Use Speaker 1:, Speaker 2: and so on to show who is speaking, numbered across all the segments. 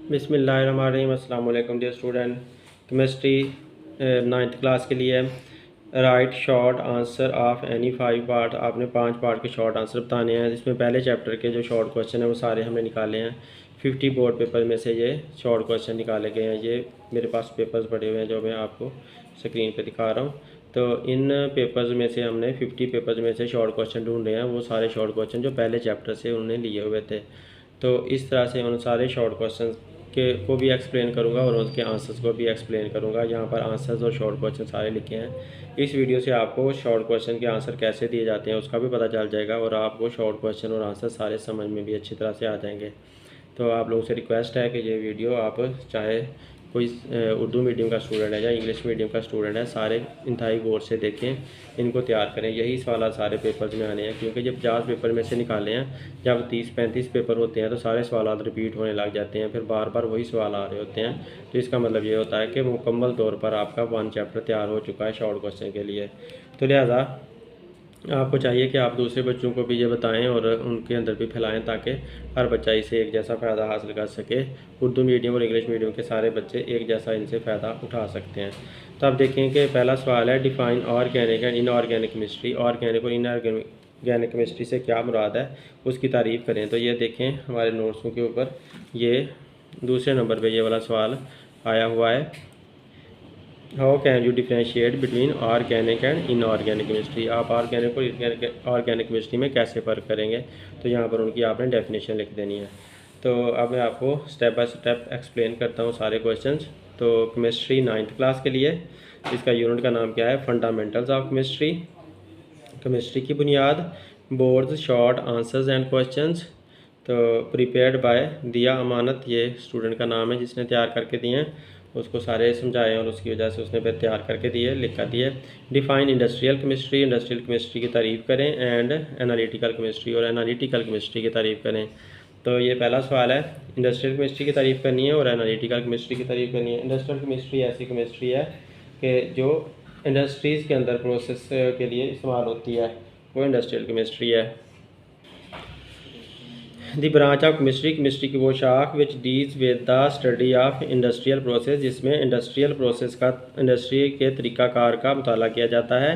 Speaker 1: बिस्मिल्लाहिर्रहमानिर्रहीम। अस्सलाम वालेकुम dear student. Chemistry 9th class के लिए right short answer of any 5 part. आपने 5 पार्ट के शॉर्ट आंसर बताने हैं। इसमें पहले चैप्टर के जो शॉर्ट क्वेश्चन हैं वो सारे हमने निकाले हैं। 50 बोर्ड पेपर में से ये शॉर्ट क्वेश्चन निकाले गए हैं। ये मेरे पास पेपर्स पड़े हुए हैं जो मैं आपको स्क्रीन पर दिखा रहा हूँ। तो इन पेपर्स में से हमने 50 पेपर्स में से शॉर्ट क्वेश्चन ढूंढे हैं। वो सारे शॉर्ट क्वेश्चन जो पहले चैप्टर से उन्होंने लिए हुए थे। तो इस तरह से उन सारे शॉर्ट क्वेश्चन के को भी एक्सप्लेन करूंगा और उसके आंसर्स को भी एक्सप्लेन करूंगा। यहाँ पर आंसर्स और शॉर्ट क्वेश्चन सारे लिखे हैं। इस वीडियो से आपको शॉर्ट क्वेश्चन के आंसर कैसे दिए जाते हैं उसका भी पता चल जाएगा और आपको शॉर्ट क्वेश्चन और आंसर सारे समझ में भी अच्छी तरह से आ जाएंगे। तो आप लोगों से रिक्वेस्ट है कि ये वीडियो आप चाहे कोई उर्दू मीडियम का स्टूडेंट है या इंग्लिश मीडियम का स्टूडेंट है, सारे इंतहाई गौर से देखें, इनको तैयार करें। यही सवाल सारे पेपर्स में आने हैं, क्योंकि जब 50 पेपर में से निकाले हैं, जब 30-35 पेपर होते हैं तो सारे सवाल रिपीट होने लग जाते हैं, फिर बार बार वही सवाल आ रहे होते हैं। तो इसका मतलब ये होता है कि मुकम्मल तौर पर आपका 1 चैप्टर तैयार हो चुका है शॉर्ट क्वेश्चन के लिए। तो लिहाजा आपको चाहिए कि आप दूसरे बच्चों को भी ये बताएं और उनके अंदर भी फैलाएं, ताकि हर बच्चा इसे एक जैसा फ़ायदा हासिल कर सके। उर्दू मीडियम और इंग्लिश मीडियम के सारे बच्चे एक जैसा इनसे फ़ायदा उठा सकते हैं। तो आप देखें कि पहला सवाल है, define organic and inorganic chemistry. Organic और इनऑर्गेनिक केमिस्ट्री से क्या मुराद है, उसकी तारीफ़ करें। तो ये देखें हमारे नोट्सों के ऊपर ये दूसरे नंबर पर ये वाला सवाल आया हुआ है। How can you differentiate between organic and inorganic chemistry. आप ऑर्गेनिक और ऑर्गेनिक केमिस्ट्री में कैसे फ़र्क करेंगे, तो यहाँ पर उनकी आपने डेफिनेशन लिख देनी है। तो अब मैं आपको स्टेप बाय स्टेप एक्सप्लेन करता हूँ सारे क्वेश्चंस। तो केमिस्ट्री 9th क्लास के लिए इसका यूनिट का नाम क्या है, फंडामेंटल्स ऑफ केमिस्ट्री, केमिस्ट्री की बुनियाद, boards short answers and questions. तो प्रिपेयर्ड बाय दिया अमानत, ये स्टूडेंट का नाम है जिसने तैयार करके दिए हैं। उसको सारे समझाए और उसकी वजह से उसने फिर तैयार करके दिए, लिखा दिए। Define industrial chemistry, industrial chemistry की तारीफ़ करें। एंड एनालिटिकल केमिस्ट्री, और एनालिटिकल केमिस्ट्री की तारीफ़ करें। तो ये पहला सवाल है, इंडस्ट्रियल केमिस्ट्री की तारीफ़ करनी है और एनालिटिकल केमिस्ट्री की तारीफ़ करनी है। इंडस्ट्रियल केमिस्ट्री ऐसी केमिस्ट्री है कि जो इंडस्ट्रीज़ के अंदर प्रोसेस के लिए इस्तेमाल होती है, वो इंडस्ट्रियल केमिस्ट्री है। दी ब्रांच ऑफ केमिस्ट्री, केमिस्ट्री की वो शाख which deals with the study of industrial process, जिसमें इंडस्ट्रियल प्रोसेस का, इंडस्ट्री के तरीक़ाकार का मुताला किया जाता है।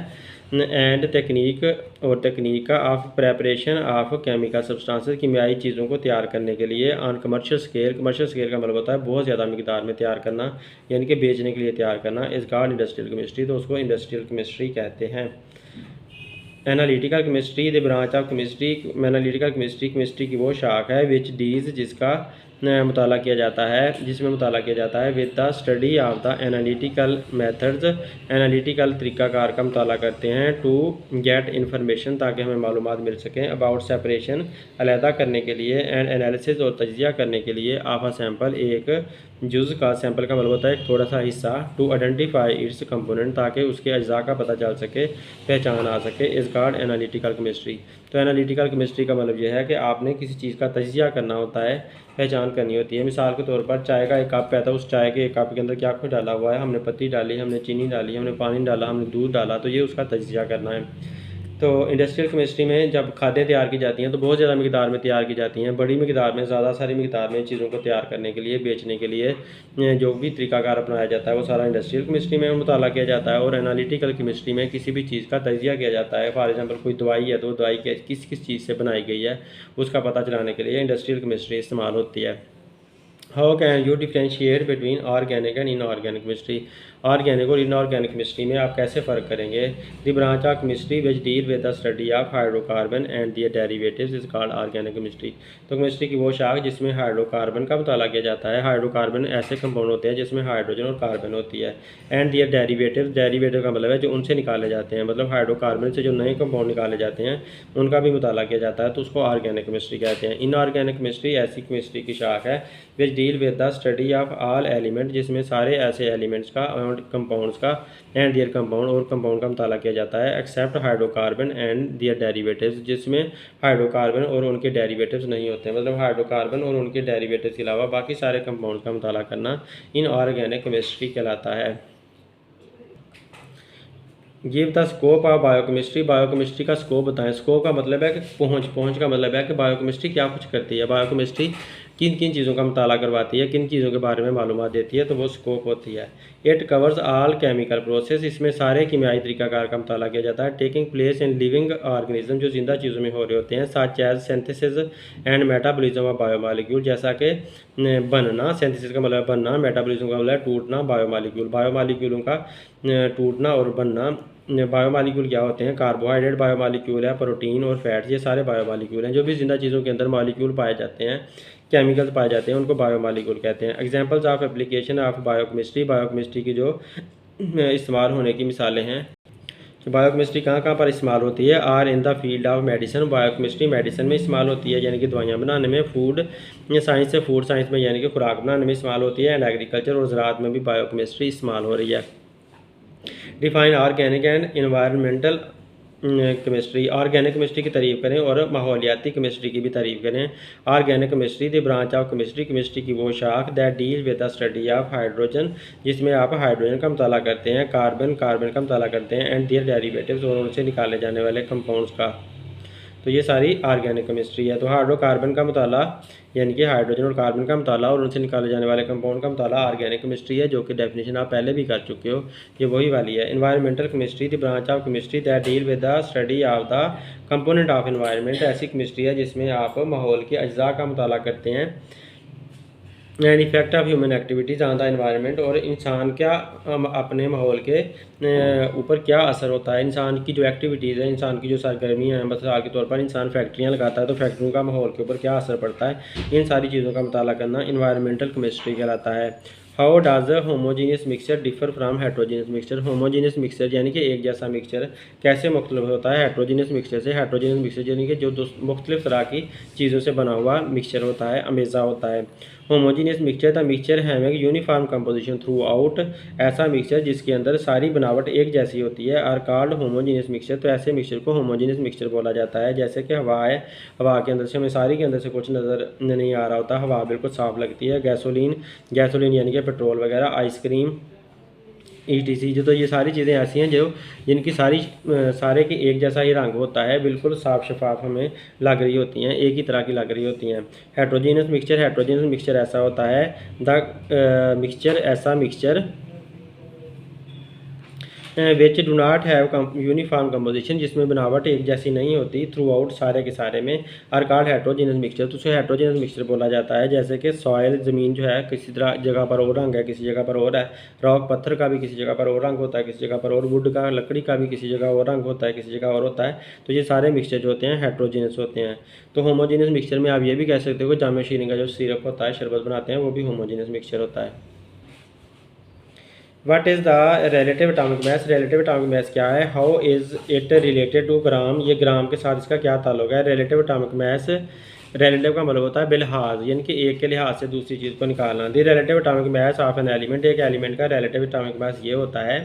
Speaker 1: एंड टेक्निक, और तकनीक का of preparation of chemical substances, कीमियाई चीज़ों को तैयार करने के लिए on commercial scale. Commercial scale का मतलब होता है बहुत ज़्यादा मिकदार में तैयार करना, यानी कि बेचने के लिए तैयार करना। इस कॉल्ड इंडस्ट्रियल केमिस्ट्री, तो उसको इंडस्ट्रियल केमिस्ट्री कहते हैं। Analytical chemistry the branch of chemistry, analytical chemistry chemistry की वो शाख है विच डील्स, जिसका मुताला किया जाता है, जिसमें मुताला किया जाता है with the study of the analytical methods, analytical तरीक़ाकार का मुताला करते हैं। टू गेट इन्फॉर्मेशन, ताकि हमें मालूमात मिल सकें। अबाउट सेपरेशन, अलहदा करने के लिए। एंड एनालिसिस, और तजिया करने के लिए। ऑफ अ सैम्पल, एक जुज़ का, सैम्पल का मतलब होता है एक थोड़ा सा हिस्सा। टू आइडेंटिफाई इट्स कंपोनेंट, ताकि उसके अज्जा का पता चल सके, पहचान आ सके। इस कार्ड एनालिटिकल केमिस्ट्री। तो एनालिटिकल केमिस्ट्री का मतलब यह है कि आपने किसी चीज़ का तजिया करना होता है, पहचान करनी होती है। मिसाल के तौर पर चाय का एक कप है, तो उस चाय के एक कप के अंदर क्या कुछ डाला हुआ है, हमने पत्ती डाली, हमने चीनी डाली, हमने पानी डाला, हमने दूध डाला, तो ये उसका तजिया करना है। तो इंडस्ट्रियल केमिस्ट्री में जब खादें तैयार की जाती हैं तो बहुत ज़्यादा मिकदार में तैयार की जाती हैं, बड़ी मिकदार में, ज़्यादा सारी मिकदार में चीज़ों को तैयार करने के लिए, बेचने के लिए जो भी तरीकाकार अपनाया जाता है वो सारा इंडस्ट्रियल केमिस्ट्री में मुताला किया जाता है। और एनालिटिकल केमिस्ट्री में किसी भी चीज़ का तजिया किया जाता है। फॉर एग्जांपल कोई दवाई है, तो दवाई किस किस चीज़ से बनाई गई है उसका पता चलाने के लिए इंडस्ट्रियल केमिस्ट्री इस्तेमाल होती है। How can you differentiate between organic and inorganic chemistry. Organic और इनऑर्गेनिक केमिस्ट्री में आप कैसे फ़र्क करेंगे। The branch of chemistry which deal with the study of hydrocarbon and their derivatives is called organic chemistry. तो केमिस्ट्री की वो शाख जिसमें हाइड्रोकार्बन का मुताला किया जाता है। हाइड्रोकार्बन ऐसे कंपाउंड होते हैं जिसमें हाइड्रोजन और कार्बन होती है। एंड दियर डेरिवेटिव, डेरिवेटिव का मतलब है जो उनसे निकाले जाते हैं, मतलब हाइड्रोकार्बन से जो नए कंपाउंड निकाले जाते हैं उनका भी मुताला किया जाता है, तो उसको ऑर्गेनिक केमिस्ट्री कहते हैं। इनऑर्गेनिक केमिस्ट्री ऐसी केमिस्ट्री की शाख है which deal with the study of all element, जिसमें सारे ऐसे एलिमेंट्स का और कंपाउंड्स का एंड दियर कंपाउंड, और कंपाउंड का मुताला किया जाता है। Except hydrocarbon and their derivatives, जिसमें हाइड्रोकार्बन और उनके डेरिवेटिव्स नहीं होते, मतलब हाइड्रोकार्बन और उनके डेरिवेटिव्स के अलावा बाकी सारे कंपाउंड का मुताला करना इनऑर्गेनिक केमिस्ट्री कहलाता है। Give the scope of biochemistry, biochemistry का स्कोप बताएं। स्कोप का मतलब है कि पहुंच का मतलब है कि बायोकेमिस्ट्री क्या कुछ करती है। बायोकेमिस्ट्री किन किन चीज़ों का मुताला करवाती है, किन चीज़ों के बारे में मालूमात देती है, तो वो स्कोप होती है। It covers all chemical process, इसमें सारे कीमियाई तरीक़ाकार का मुताला किया जाता है। Taking place in living organism, जो जिंदा चीज़ों में हो रहे होते हैं। Such as synthesis and metabolism of biomolecule, जैसा कि बनना, सिंथेसिस का मतलब बनना, मेटाबॉलिज्म का मतलब टूटना, बायोमॉलिक्यूलों का टूटना और बनना। बायोमॉलिक्यूल क्या होते हैं? कार्बोहाइड्रेट बायोमॉलिक्यूल है, प्रोटीन और फैट्स, ये सारे बायोमॉलिक्यूल हैं। जो भी जिंदा चीज़ों के अंदर मॉलिक्यूल पाए जाते हैं, केमिकल्स पाए जाते हैं, उनको बायोमॉलिक्यूल कहते हैं। Examples of application of biochemistry की जो इस्तेमाल होने की मिसालें हैं। बायोकेमिस्ट्री कहाँ कहाँ पर इस्तेमाल होती है? Or in the field of medicine, biochemistry medicine में इस्तेमाल होती है, यानी कि दवाइयाँ बनाने में। फूड साइंस से फूड साइंस में, यानी कि खुराक बनाने में इस्तेमाल होती है। एंड एग्रीकल्चर और ज़राअत में भी बायोकेमिस्ट्री इस्तेमाल हो रही है। Define organic and environmental chemistry, organic chemistry की तारीफ़ करें और माहौलियाती केमिस्ट्री की भी तारीफ़ करें। Organic chemistry the branch of chemistry की वो शाख that deal with the study of hydrogen, जिसमें आप हाइड्रोजन का मुताला करते हैं, कार्बन का मुताला करते हैं, एंड देयर डेरिवेटिव्स, और उनसे निकाले जाने वाले कंपाउंड्स का। तो ये सारी ऑर्गेनिक केमिस्ट्री है। तो हाइड्रोकार्बन का मुताला, यानी कि हाइड्रोजन और कार्बन का मुताला और उनसे निकाले जाने वाले कंपाउंड का मुताला ऑर्गेनिक केमिस्ट्री है, जो कि डेफिनेशन आप पहले भी कर चुके हो, ये वही वाली है। Environmental chemistry the branch of chemistry that deal with the study of the component of environment, ऐसी केमिस्ट्री है जिसमें आप माहौल के अज्जा का मुताला करते हैं। And effect of human activities on the environment, और इंसान क्या अपने माहौल के ऊपर क्या असर होता है। इंसान की जो एक्टिविटीज़ है, इंसान की जो सरगर्मियाँ हैं, मिसाल के तौर पर इंसान फैक्ट्रियाँ लगाता है, तो फैक्ट्रियों का माहौल के ऊपर क्या असर पड़ता है, इन सारी चीज़ों का मुताला करना एनवायरमेंटल केमिस्ट्री कहलाता है। How does homogeneous mixture differ from heterogeneous mixture, homogeneous mixture यानी कि एक जैसा मिक्सचर कैसे मुख्तलिफ होता है हेट्रोजीनियस मिक्सचर से। हेट्रोजीनियस मिक्सचर यानी कि जो मुख्तलिफ तरह की चीज़ों से बना हुआ मिक्सचर होता है, अमेज़ा होता है। Homogeneous mixture the mixture having uniform composition through out, ऐसा मिक्सचर जिसके अंदर सारी बनावट एक जैसी होती है, आर कॉल्ड होमोजीनियस मिक्सचर, तो ऐसे मिक्सचर को होमोजीनियस मिक्सचर बोला जाता है। जैसे कि हवा है, हवा के अंदर से हमें सारी के अंदर से कुछ नज़र नहीं आ रहा होता, हवा बिल्कुल साफ लगती है। गैसोलीन यानी कि पेट्रोल वगैरह, आइसक्रीम ETC, जो तो ये सारी चीज़ें ऐसी हैं जो जिनकी सारे की एक जैसा ही रंग होता है, बिल्कुल साफ शफाफ हमें लग रही होती हैं, एक ही तरह की लग रही होती हैं। हेट्रोजीनियस मिक्सचर ऐसा होता है, ऐसा mixture which do not have uniform composition, जिसमें बनावट एक जैसी नहीं होती थ्रू आउट सारे के सारे में, आर कॉल्ड हेट्रोजीनियस मिक्सचर, तो उसे हेट्रोजीनियस मिक्सचर बोला जाता है। जैसे कि सॉइल, ज़मीन जो है किसी तरह जगह पर और रंग है, किसी जगह पर और है। रॉक, पत्थर का भी किसी जगह पर और रंग होता है, किसी जगह पर और। वुड का, लकड़ी का भी किसी जगह और रंग होता है, किसी जगह और होता है। तो ये सारे मिक्सचर जो होते हैं हेट्रोजीनियस होते हैं। तो होमोजीनियस मिक्सचर में आप ये भी कह सकते हो कि जामे शीरी का जो सिरप होता है, शरबत बनाते हैं, वो भी होमोजीनियस मिक्सचर होता है। What is the relative atomic mass, relative atomic mass क्या है? How is it related to gram, ये ग्राम के साथ इसका क्या ताल्लुक है? रिलेटिव एटॉमिक मास, रिलेटिव का मतलब होता है बिलहाज, यानी कि एक के लिहाज से दूसरी चीज़ को निकालना। The relative atomic mass of an element, एक एलिमेंट का रिलेटिव एटॉमिक मास ये होता है,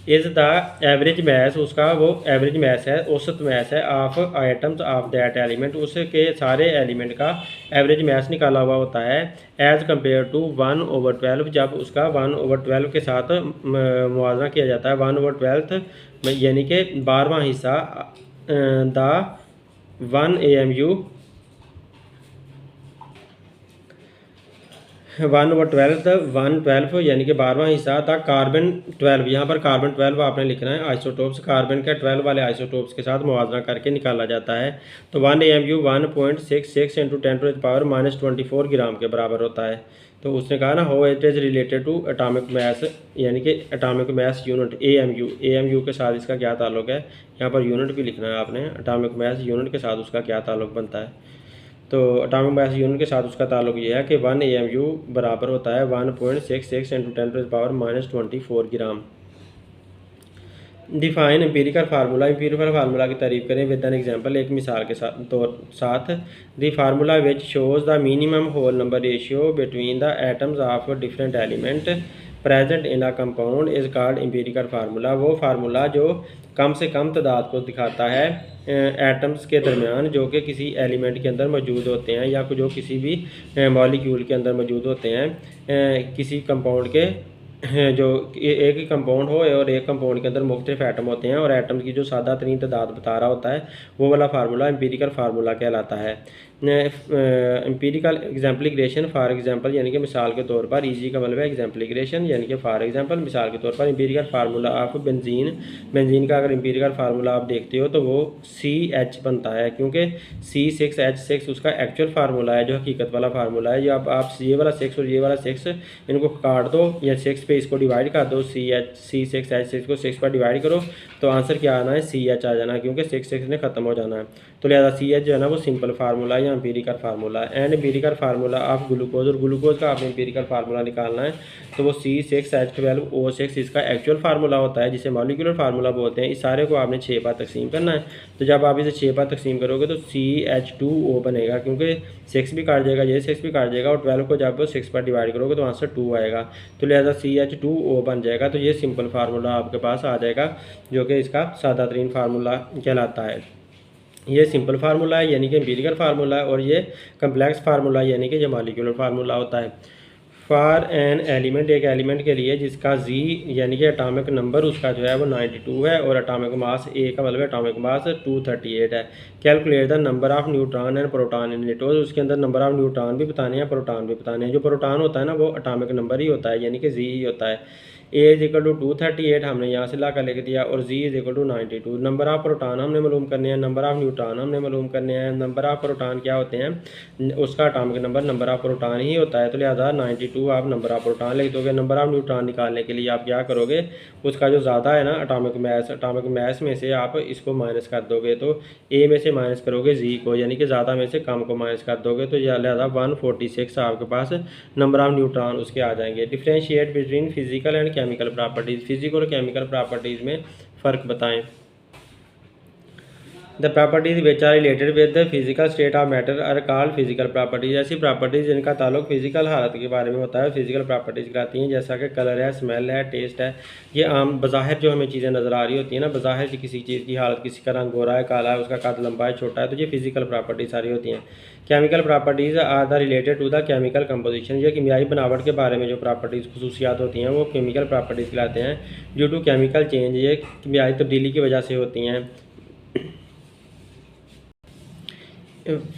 Speaker 1: इज़ द एवरेज मैस, उसका वो एवरेज मैस है, औसत मैस है, of items of that element, उसके सारे एलिमेंट का एवरेज मैस निकाला हुआ होता है। एज़ कम्पेयर टू 1/12, जब उसका 1/12 के साथ मुआवजा किया जाता है। 1/12 यानी कि 12वां हिस्सा, द 1 AMU 1/12 यानी कि 12वां हिस्सा था। कार्बन 12, यहाँ पर कार्बन 12 आपने लिखना है। आइसोटोप्स, कार्बन के 12 वाले आइसोटोप्स के साथ मुआवजा करके निकाला जाता है। तो 1 AMU 1.66 × 10⁻24 ग्राम के बराबर होता है। तो उसने कहा ना, how it is related to atomic mass, यानी कि एटॉमिक मैस यूनिट AMU के साथ इसका क्या ताल्लुक है। यहाँ पर यूनिट भी लिखना है आपने, एटॉमिक मैस यूनिट के साथ उसका क्या ताल्लुक बनता है। तो एटॉमिक मास यूनिट के साथ उसका ताल्लुक ये है कि 1 AMU बराबर होता है 1.66 × 10⁻24 gram. Define empirical formula, empirical formula की तारीफ करें विद एन एग्जांपल, एक मिसाल के साथ। The formula which shows the minimum whole number ratio between the atoms of different element present in a compound is called empirical formula, वो formula जो कम से कम तादाद को दिखाता है एटम्स के दरमियान जो कि किसी एलिमेंट के अंदर मौजूद होते हैं, या जो किसी भी मॉलिक्यूल के अंदर मौजूद होते हैं। किसी कंपाउंड के जो एक ही कंपाउंड हो और एक कंपाउंड के अंदर मुख्तलिफ एटम होते हैं और एटम की जो सादा तरीन तादाद बता रहा होता है, वो वाला फार्मूला एम्पिरिकल फार्मूला कहलाता है। एम्पीरिकल एग्जाम्पलिग्रेशन फॉर एग्जांपल यानी कि मिसाल के तौर पर, ईजी का मतलब है एग्जाम्पलिग्रेशन यानी कि फॉर एग्जांपल मिसाल के तौर पर। एम्पीरिकल फार्मूला ऑफ बेंजीन का अगर एम्पीरिकल फार्मूला आप देखते हो तो वो CH बनता है, क्योंकि C6H6 उसका एक्चुअल फार्मूला है, जो हकीकत वाला फार्मूला है। जो आप ये वाला 6 और ये वाला 6 इनको काट दो या 6 पे इसको डिवाइड कर दो, C6H6 को 6 पर डिवाइड करो तो आंसर क्या आना है, CH आ जाना है, क्योंकि 6 ने ख़त्म हो जाना है। तो लिहाजा CH जो है ना वो सिंपल फार्मूला या एम्पीरिकल फार्मूला है। And empirical formula of glucose, और ग्लूकोज का आपने एम्पीरिकल फार्मूला निकालना है तो वो C6H12O6 इसका एक्चुअल फार्मूला होता है, जिसे मॉलिक्यूलर फार्मूला बोलते हैं। इस सारे को आपने 6 बार तकसीम करना है। तो जब आप इसे 6 बार तकसीम करोगे तो CH2O बनेगा, क्योंकि 6 भी काट जाएगा, ये 6 भी काट जाएगा, और 12 को जब 6 पर डिवाइड करोगे तो आंसर 2 आएगा। तो लिहाजा CH2O बन जाएगा। तो ये सिंपल फार्मूला आपके पास आ जाएगा, जो कि इसका सादा तरीन फार्मूला कहलाता है। ये सिंपल फार्मूला है यानी कि एम्पीरिकल फार्मूला है, और ये कम्प्लेक्स फार्मूला यानी कि जो मॉलिक्यूलर फार्मूला होता है। फॉर एन एलिमेंट, एक एलिमेंट के लिए जिसका Z यानी कि एटॉमिक नंबर उसका जो है वो 92 है, और एटॉमिक मास A का मतलब एटॉमिक मास 238 है। Calculate the number of neutron and proton in it, और उसके अंदर नंबर ऑफ न्यूट्रॉन भी बताने हैं, प्रोटॉन भी बताने हैं। जो प्रोटॉन होता है ना वो एटॉमिक नंबर ही होता है, यानी कि Z ही होता है। A = 238 हमने यहाँ से ला कर लिख दिया, और Z = 92। नंबर ऑफ प्रोटॉन हमने मालूम करने हैं, नंबर ऑफ न्यूट्रॉन हमने मालूम करने हैं। नंबर ऑफ प्रोटॉन क्या होते हैं, उसका एटॉमिक नंबर ऑफ प्रोटॉन ही होता है। तो लिहाजा 92 आप नंबर ऑफ प्रोटॉन लिख दोगे। नंबर ऑफ न्यूट्रॉन निकालने के लिए आप क्या करोगे, उसका जो ज़्यादा है ना एटॉमिक मैस में से आप इसको माइनस कर दोगे। तो A में से माइनस करोगे Z को, यानी कि ज़्यादा में से कम को माइनस कर दोगे, तो लिहाजा 146 आपके पास नंबर ऑफ न्यूट्रॉन उसके आ जाएंगे। Differentiate between physical and chemical properties, physical और केमिकल प्रॉपर्टीज़ में फ़र्क बताएं। The properties which are related with the physical state of matter are called physical properties. ऐसी प्रॉपर्टीज़ जिनका ताल्लुक फिजिकल हालत के बारे में होता है फिजिकल प्रॉपर्टीज़ कहलाती हैं, जैसा कि कलर है, स्मेल है, टेस्ट है। ये आम बज़ाहिर जो हमें चीज़ें नज़र आ रही होती हैं ना, बज़ाहिर किसी चीज़ की हालत, किसी का रंग गोरा है, काला है, उसका कद लंबा है, छोटा है, तो ये फिजिकल प्रॉपर्टीज़ सारी होती हैं। Chemical properties are the related to the chemical composition, ये कीमियाई बनावट के बारे में जो प्रॉपर्टीज़ खसूसियात होती हैं वो केमिकल प्रॉपर्टीज़ कहलाते हैं। ड्यू टू केमिकल चेंज, ये कीमियाई तब्दीली की वजह से होती हैं।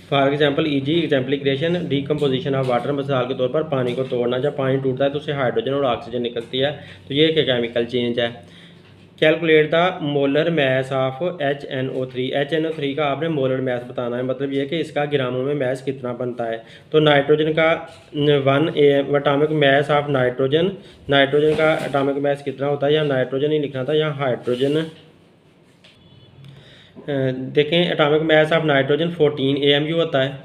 Speaker 1: फॉर एग्जाम्पल ईजी एग्जाम्पलिग्रेशन डीकम्पोजिशन ऑफ वाटर, मिसाल के तौर पर पानी को तोड़ना। जब पानी टूटता है तो उससे हाइड्रोजन और ऑक्सीजन निकलती है, तो ये एक केमिकल चेंज है। Calculate the molar mass of HNO3, HNO3 का आपने मोलर मैस बताना है, मतलब ये कि इसका ग्रामों में मैस कितना बनता है। तो नाइट्रोजन का 1 एटॉमिक मैस ऑफ नाइट्रोजन का एटॉमिक मैस कितना होता है, या नाइट्रोजन ही लिखना था, या हाइड्रोजन। देखें atomic mass of nitrogen 14 AMU होता है,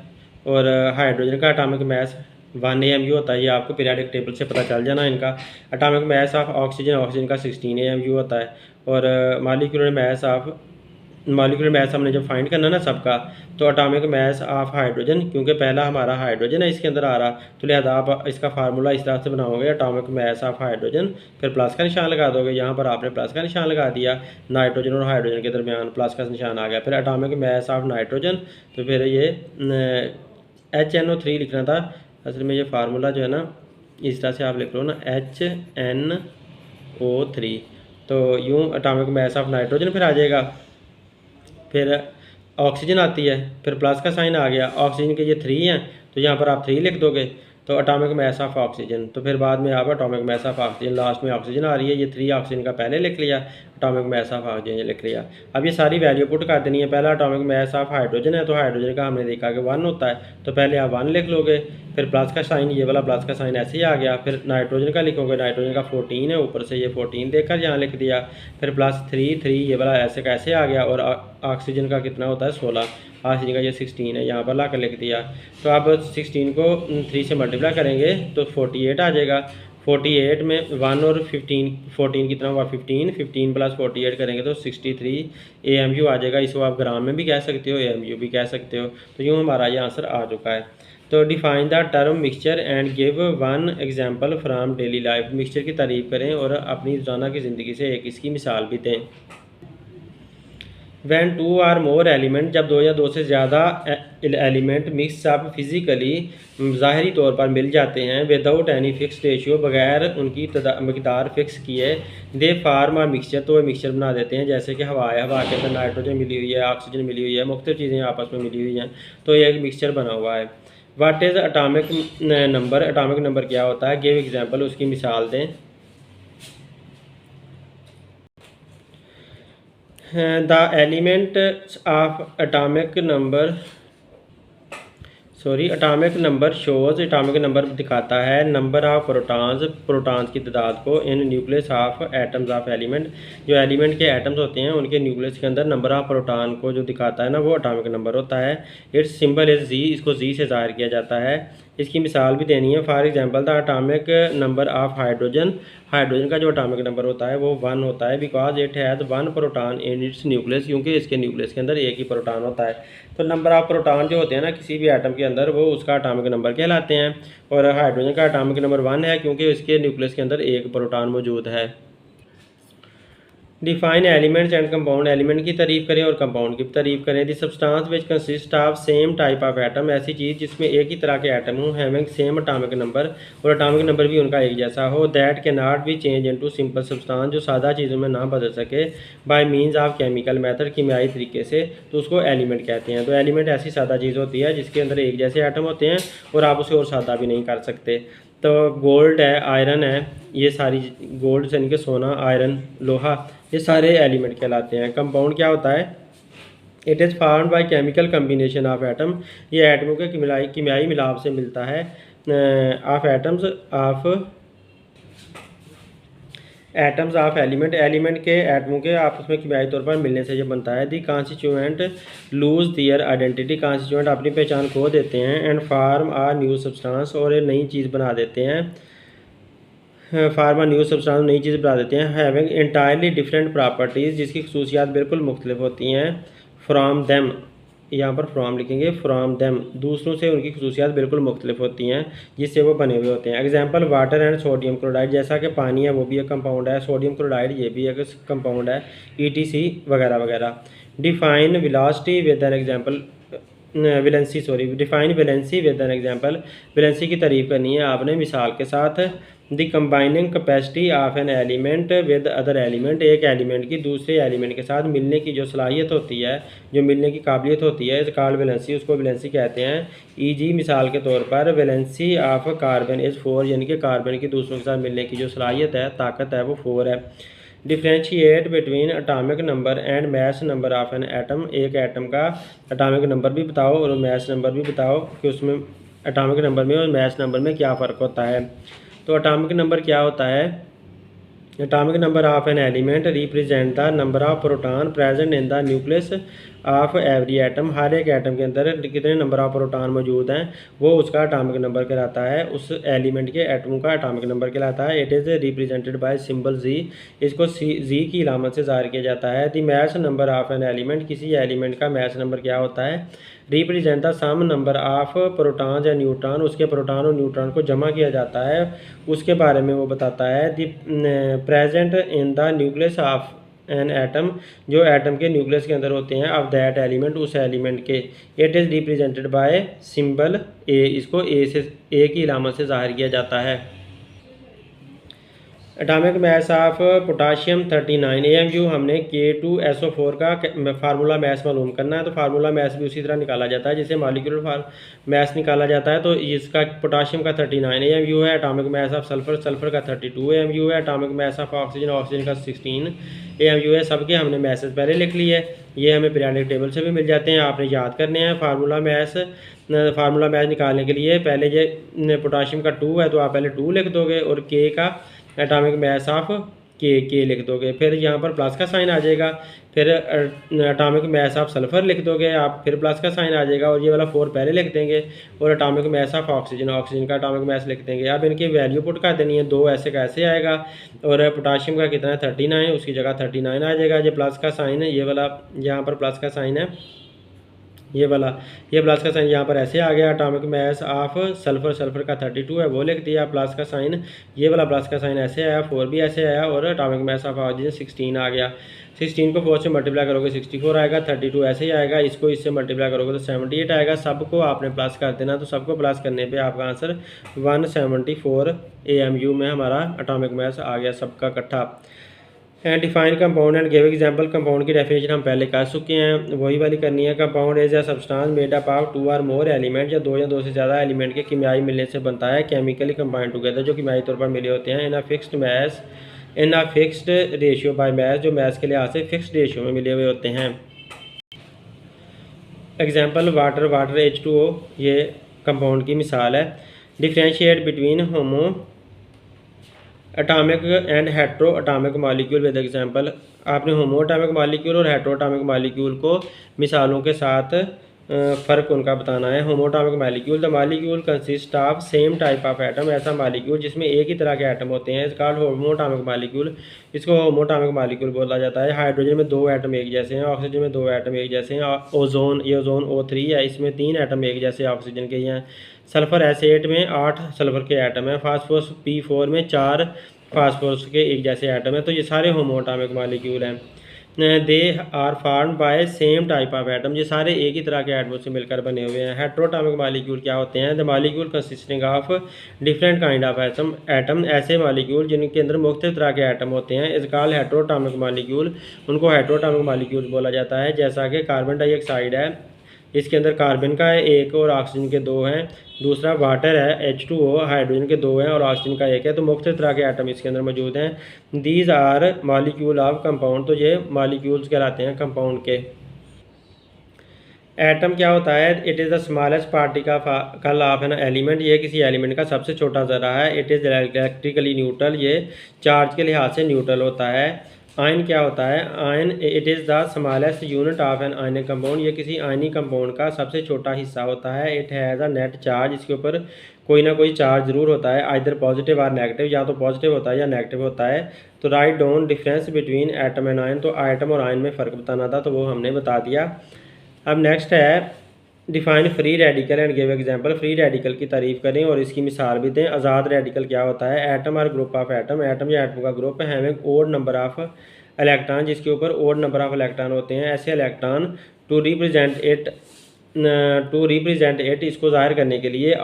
Speaker 1: और हाइड्रोजन का एटॉमिक मैस 1 AMU होता है। ये आपको पीरियोडिक टेबल से पता चल जाना इनका। एटॉमिक मैस ऑफ ऑक्सीजन का 16 AMU होता है, और मॉलिक्यूलर मैस हमने जब फाइंड करना ना सबका, तो एटॉमिक मैस ऑफ हाइड्रोजन, क्योंकि पहला हमारा हाइड्रोजन है इसके अंदर आ रहा, तो लिहाजा आप इसका फार्मूला इस तरह से बनाओगे, एटॉमिक मैस ऑफ हाइड्रोजन, फिर प्लस का निशान लगा दोगे। यहाँ पर आपने प्लस का निशान लगा दिया, नाइट्रोजन और हाइड्रोजन के दरमियान प्लस का निशान आ गया। फिर एटॉमिक मैस ऑफ नाइट्रोजन, तो फिर ये HNO3 लिखना था। असल में ये फार्मूला जो है ना इस तरह से आप लिख लो ना, HNO3, तो यूँ एटॉमिक मैस ऑफ नाइट्रोजन फिर आ जाएगा। फिर ऑक्सीजन आती है, फिर प्लस का साइन आ गया, ऑक्सीजन के ये 3 हैं, तो यहाँ पर आप 3 लिख दोगे, तो एटॉमिक मैस ऑफ ऑक्सीजन। तो फिर बाद में आप atomic mass of oxygen, last में ऑक्सीजन आ रही है, ये 3 ऑक्सीजन का पहले लिख लिया, एटॉमिक मैस ऑफ ऑक्सीजन लिख लिया। अब ये सारी वैल्यू पुट कर देनी है। पहला एटॉमिक मैस ऑफ हाइड्रोजन है, तो हाइड्रोजन का हमने देखा कि 1 होता है, तो पहले आप 1 लिख लोगे, फिर प्लस का साइन, ये वाला प्लस का साइन ऐसे ही आ गया। फिर नाइट्रोजन का लिखोगे, नाइट्रोजन का 14 है, ऊपर से ये 14 देकर यहाँ लिख दिया, फिर +3 ये वाला ऐसे का ऐसे आ गया, और ऑक्सीजन का कितना होता है 16, ऑक्सीजन का ये 16 है, यहाँ पर ला कर लिख दिया। तो आप 16 को 3 से मल्टीप्लाई करेंगे तो 48 आ जाएगा। 48 में 1 और 14 कितना हुआ 15 + 48 करेंगे तो 63 AMU आ जाएगा। इसको आप ग्राम में भी कह सकते हो, AMU भी कह सकते हो। तो यूँ हमारा ये आंसर आ चुका है। तो define the term mixture and give 1 example from daily life, mixture की तारीफ करें और अपनी रोज़ाना की ज़िंदगी से एक इसकी मिसाल भी दें। When two or more element, जब दो या दो से ज़्यादा एलिमेंट मिक्स अप फिज़िकली ज़ाहरी तौर पर मिल जाते हैं विदाउट एनी फिक्स रेशियो, बगैर उनकी मकदार फिक्स किए, दे फार्म आ मिक्सचर, तो वह मिक्सचर बना देते हैं। जैसे कि हवा है, हवा के अंदर नाइट्रोजन मिली हुई है, ऑक्सीजन मिली हुई है, मुख्तलिफ चीज़ें आपस में मिली हुई हैं, तो यह एक मिक्सचर बना हुआ है। What is atomic number, atomic number क्या होता है? गिव एग्जाम्पल, उसकी मिसाल दें। The element of atomic number atomic number shows, atomic number दिखाता है नंबर ऑफ प्रोटॉन्स, प्रोटॉन्स की तादाद को, इन nucleus of atoms of element, जो एलिमेंट के एटम्स होते हैं उनके न्यूक्लियस के अंदर नंबर ऑफ प्रोटॉन को जो दिखाता है ना, वो अटामिक नंबर होता है। इट्स सिंबल इज जी, इसको जी से ज़ाहिर किया जाता है। इसकी मिसाल भी देनी है। For example the atomic number of hydrogen, hydrogen का जो अटामिक नंबर होता है वो 1 होता है, because it has 1 proton in its nucleus, क्योंकि इसके न्यूक्लियस के अंदर एक ही प्रोटॉन होता है। तो नंबर ऑफ प्रोटॉन जो होते हैं ना किसी भी एटम के अंदर, वो उसका अटामिक नंबर कहलाते हैं। और हाइड्रोजन का अटामिक नंबर 1 है, क्योंकि इसके न्यूक्लियस के अंदर एक प्रोटॉन मौजूद है। Define elements and compound, element की तारीफ करें और कंपाउंड की तारीफ करें। The substance which consist of same type of atom, ऐसी चीज़ जिसमें एक ही तरह के एटम हो, हैविंग सेम अटामिक नंबर, और अटामिक नंबर भी उनका एक जैसा हो, that can not be change into simple substance, जो सादा चीज़ों में ना बदल सके, by means of chemical method, कीमियाई तरीके से, तो उसको एलिमेंट कहते हैं। तो एलिमेंट ऐसी सादा चीज़ होती है जिसके अंदर एक जैसे एटम होते हैं और आप उसे और सादा भी नहीं कर सकते। तो गोल्ड है, आयरन है, ये सारी गोल्ड से इनके सोना, आयरन, लोहा, ये सारे एलिमेंट कहलाते हैं। कंपाउंड क्या होता है? It is formed by chemical combination of atom, ये एटमों के कीमियाई मिलाप से मिलता है। Of atoms of element, element के एटमों के आपस में कीमियाई तौर पर मिलने से ये बनता है। The constituent lose their identity, constituent अपनी पहचान खो देते हैं, and form a new substance, और ये नई चीज़ बना देते हैं। फार्मा न्यू सब्सटेंस नई चीज़ बना देते हैं। हैविंग इंटायरली डिफरेंट प्रॉपर्टीज़, जिसकी खसूसियात बिल्कुल मुख्तलिफ होती हैं। फ्राम देम, यहाँ पर फ्राम लिखेंगे, फ्राम देम, दूसरों से उनकी खसूसियात बिल्कुल मुख्तलिफ होती हैं जिससे वो बने हुए होते हैं। Example water and sodium chloride, जैसा कि पानी है वो भी एक कंपाउंड है, सोडियम क्लोराइड ये भी एक कंपाउंड है, ETC वगैरह वगैरह। Define velocity with an example, define valency with an example, valency की तारीफ करनी है आपने मिसाल के साथ। The combining capacity of an element with other element, एक एलिमेंट की दूसरे एलिमेंट के साथ मिलने की जो सलाहियत होती है, जो मिलने की काबिलियत होती है, इस कॉल्ड वैलेंसी, उसको वैलेंसी कहते हैं। EG मिसाल के तौर पर वैलेंसी ऑफ कार्बन इज़ 4, यानी कि कार्बन की दूसरों के साथ मिलने की जो सलाहियत है, ताकत है, वो 4 है। Differentiate between atomic number and mess number of an atom, एक एटम का अटामिक नंबर भी बताओ और मैस नंबर भी बताओ कि उसमें अटामिक नंबर में और मैस नंबर में क्या फ़र्क होता है। तो अटामिक नंबर क्या होता है? Atomic number of an element represent the number of proton present in the nucleus of every atom, हर एक एटम के अंदर कितने नंबर ऑफ प्रोटॉन मौजूद हैं वो उसका एटॉमिक नंबर कहलाता है, उस एलिमेंट के एटम का एटॉमिक नंबर कहलाता है। It is represented by symbol Z, इसको जी की इलामत से ज़ाहिर किया जाता है। The mass number of an element, किसी एलिमेंट का मैस नंबर क्या होता है? Represent the sum number of protons या न्यूट्रॉन, उसके प्रोटॉन और न्यूट्रॉन को जमा किया जाता है, उसके बारे में वो बताता है। The present in the nucleus of an atom, जो एटम के न्यूक्लियस के अंदर होते हैं, ऑफ दैट एलिमेंट, उस एलिमेंट के। It is represented by symbol A, इसको ए की इलामत से ज़ाहिर किया जाता है। Atomic mass of potassium 39 AMU, हमने K2SO4 का फार्मूला मैस मालूम करना है, तो फार्मूला मैस भी उसी तरह निकाला जाता है जिसे मॉलिक्यूलर मैस निकाला जाता है। तो इसका पोटाशियम का 39 AMU है। एटॉमिक मैस ऑफ सल्फर का 32 AMU है। एटॉमिक मैस ऑफ ऑक्सीजन का 16 AMU है। सबके हमने मैसेज पहले लिख लिए, ये हमें पीरियोडिक टेबल से भी मिल जाते हैं, आपने याद करने हैं। फार्मूला मैस निकालने के लिए पहले ये पोटाशियम का 2 है तो आप पहले 2 लिख दोगे, और K का एटॉमिक मैस ऑफ के लिख दोगे, फिर यहाँ पर प्लस का साइन आ जाएगा, फिर एटॉमिक मैस ऑफ सल्फ़र लिख दोगे आप, फिर प्लस का साइन आ जाएगा, और ये वाला 4 पहले लिख देंगे, और एटॉमिक मैस ऑफ ऑक्सीजन का एटॉमिक मैस लिख देंगे। अब इनकी वैल्यू पुट कर देनी है, 2 ऐसे का ऐसे आएगा, और पोटाशियम का कितना है 39, उसकी जगह 39 आ जाएगा। ये प्लस का साइन है, ये वाला यहाँ पर प्लस का साइन है, ये प्लस का साइन यहाँ पर ऐसे आ गया। एटॉमिक मास ऑफ सल्फर का 32 है, वो लिख दिया प्लस का साइन। ये वाला प्लस का साइन ऐसे आया, 4 भी ऐसे आया, और एटॉमिक मास ऑफ ऑक्सीजन 16 आ गया। 16 को 4 से मल्टीप्लाई करोगे 64 आएगा, 32 ऐसे ही आएगा, इसको इससे मल्टीप्लाई करोगे तो 78 आएगा। सबको आपने प्लस कर देना, तो सबको प्लस करने पे आपका आंसर 174 AMU में हमारा एटॉमिक मास आ गया सबका इकट्ठा। And define compound and give example. Compound की डेफिनेशन हम पहले कर चुके हैं, वही वाली करनी है। Compound is a substance made up of 2 और मोर एलिमेंट, या दो से ज़्यादा एलिमेंट के कीमियाई मिलने से बनता है। केमिकली कंबाइंड टुगेदर, जो कीमियाई तौर पर मिले होते हैं। In a fixed ratio by mass, जो मास के लिहाज से फिक्स्ड रेशियो में मिले हुए होते हैं। एग्जाम्पल वाटर H2O, ये कंपाउंड की मिसाल है। Differentiate between homo atomic and hetero atomic molecule with example. आपने होमो एटॉमिक मॉलिक्यूल और हेट्रो एटॉमिक मॉलिक्यूल को मिसालों के साथ फ़र्क उनका बताना है। होमो atomic molecule, the molecule consist of same type of atom, ऐसा मॉलिक्यूल जिसमें एक ही तरह के एटम होते हैं, इसका होमो एटॉमिक मॉलिक्यूल। इसको होमो एटॉमिक मॉलिक्यूल बोला जाता है। हाइड्रोजन में 2 एटम एक जैसे हैं, ऑक्सीजन में 2 एटम एक जैसे हैं। ओजोन, ये ओजोन O3 है, इसमें 3 एटम एक जैसे ऑक्सीजन के हैं। सल्फर S8 में 8 सल्फर के एटम हैं। फास्फोरस P4 में 4 फास्फोरस के एक जैसे एटम है। तो ये सारे होमो एटॉमिक मॉलिक्यूल हैं। They are formed by same type of atom, ये सारे एक ही तरह के एटमों से मिलकर बने हुए हैं। हेट्रो एटॉमिक मॉलिक्यूल क्या होते हैं? The molecule consisting of different kind of atom, ऐसे मॉलिक्यूल जिनके अंदर मुख्तलिफ तरह के एटम होते हैं, इस कॉल्ड हेट्रो एटॉमिक मॉलिक्यूल, उनको हेट्रो एटॉमिक मॉलिक्यूल बोला जाता है। जैसा कि कार्बन डाइऑक्साइड है, इसके अंदर कार्बन का है 1 और ऑक्सीजन के 2 हैं। दूसरा वाटर है H2O, हाइड्रोजन के 2 हैं और ऑक्सीजन का 1 है। तो मुख्तलिफ तरह के एटम इसके अंदर मौजूद हैं। These are molecule of compound, तो ये मॉलिक्यूल्स कहलाते हैं कंपाउंड के। एटम क्या होता है? It is the smallest particle of an element, ये किसी एलिमेंट का सबसे छोटा ज़रा है। इट इज़ इलेक्ट्रिकली न्यूट्रल, ये चार्ज के लिहाज से न्यूट्रल होता है। आयन क्या होता है? Ion, it is the smallest unit of an ionic compound, ये किसी आयनी कंपाउंड का सबसे छोटा हिस्सा होता है। It has a net charge, इसके ऊपर कोई ना कोई चार्ज ज़रूर होता है, आइदर पॉजिटिव और नेगेटिव, या तो पॉजिटिव होता है या नेगेटिव होता है। तो write down difference between atom and ion, तो एटम और आयन में फ़र्क बताना था, तो वो हमने बता दिया। अब नेक्स्ट है define free radical and give example. Free radical की तारीफ करें और इसकी मिसाल भी दें। आज़ाद रेडिकल क्या होता है? एटम और ग्रुप ऑफ एटम, एटम या एटम का ग्रुप है having odd number of electron, जिसके ऊपर ओड नंबर ऑफ इलेक्ट्रॉन होते हैं। ऐसे इलेक्ट्रॉन टू रिप्रेजेंट इट, इसको जाहिर करने के लिए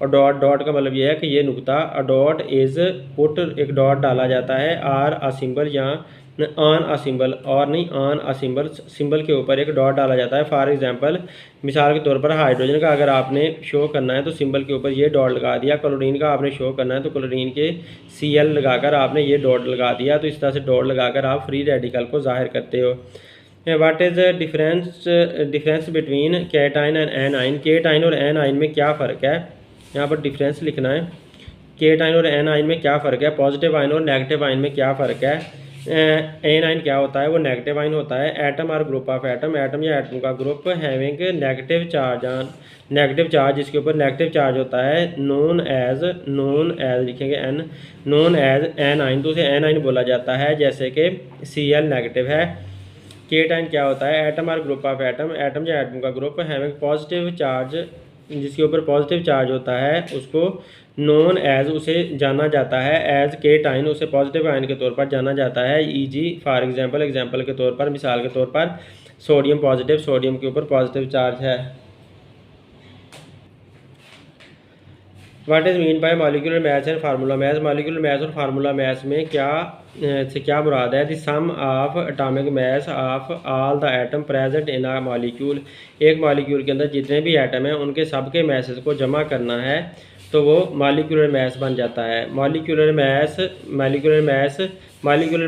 Speaker 1: डॉट का मतलब ये है कि ये नुक्ता डॉट इज़ पुट, एक डॉट डाला जाता है। आर अ सिंबल, या ऑन अ सिंबल, और नहीं ऑन अ सिंबल, सिंबल के ऊपर एक डॉट डाला जाता है। फॉर एग्जांपल, मिसाल के तौर पर हाइड्रोजन का अगर आपने शो करना है तो सिंबल के ऊपर ये डॉट लगा दिया। क्लोरीन का आपने शो करना है तो क्लोरीन के Cl लगाकर आपने ये डॉट लगा दिया। तो इस तरह से डॉट लगाकर आप फ्री रेडिकल को जाहिर करते हो। What is difference between cation and A9. Cation और एनाइन में क्या फ़र्क है? यहाँ पर डिफरेंस लिखना है। केटाइन और एनाइन में क्या फ़र्क है? पॉजिटिव आयन और नेगेटिव आयन में क्या फ़र्क है? एनाइन क्या होता है? वो नेगेटिव आयन होता है। एटम और ग्रुप ऑफ एटम, एटम या एटम का ग्रुप हैविंग नेगेटिव चार्ज, जिसके ऊपर नेगेटिव चार्ज होता है, नोन एज लिखेंगे एन, नोन एज एनाइन, तो उसे एनाइन बोला जाता है। जैसे कि Cl नेगेटिव है। केटाइन क्या होता है? एटम और ग्रुप ऑफ एटम, एटम या एटम का ग्रुप हैविंग पॉजिटिव चार्ज, जिसके ऊपर पॉजिटिव चार्ज होता है, उसको नोन एज, उसे जाना जाता है एज केटाइन, उसे पॉजिटिव आयन के तौर पर जाना जाता है। E.g. फॉर एग्जांपल के तौर पर, मिसाल के तौर पर सोडियम पॉजिटिव, सोडियम के ऊपर पॉजिटिव चार्ज है। What is mean by molecular mass and formula mass. Molecular mass और फार्मूला मास में क्या मुराद है? The sum of atomic mass of all the atom present in a molecule, एक molecule के अंदर जितने भी एटम हैं उनके सबके मासेस को जमा करना है तो वो मॉलिक्यूलर मास बन जाता है। मॉलिक्यूलर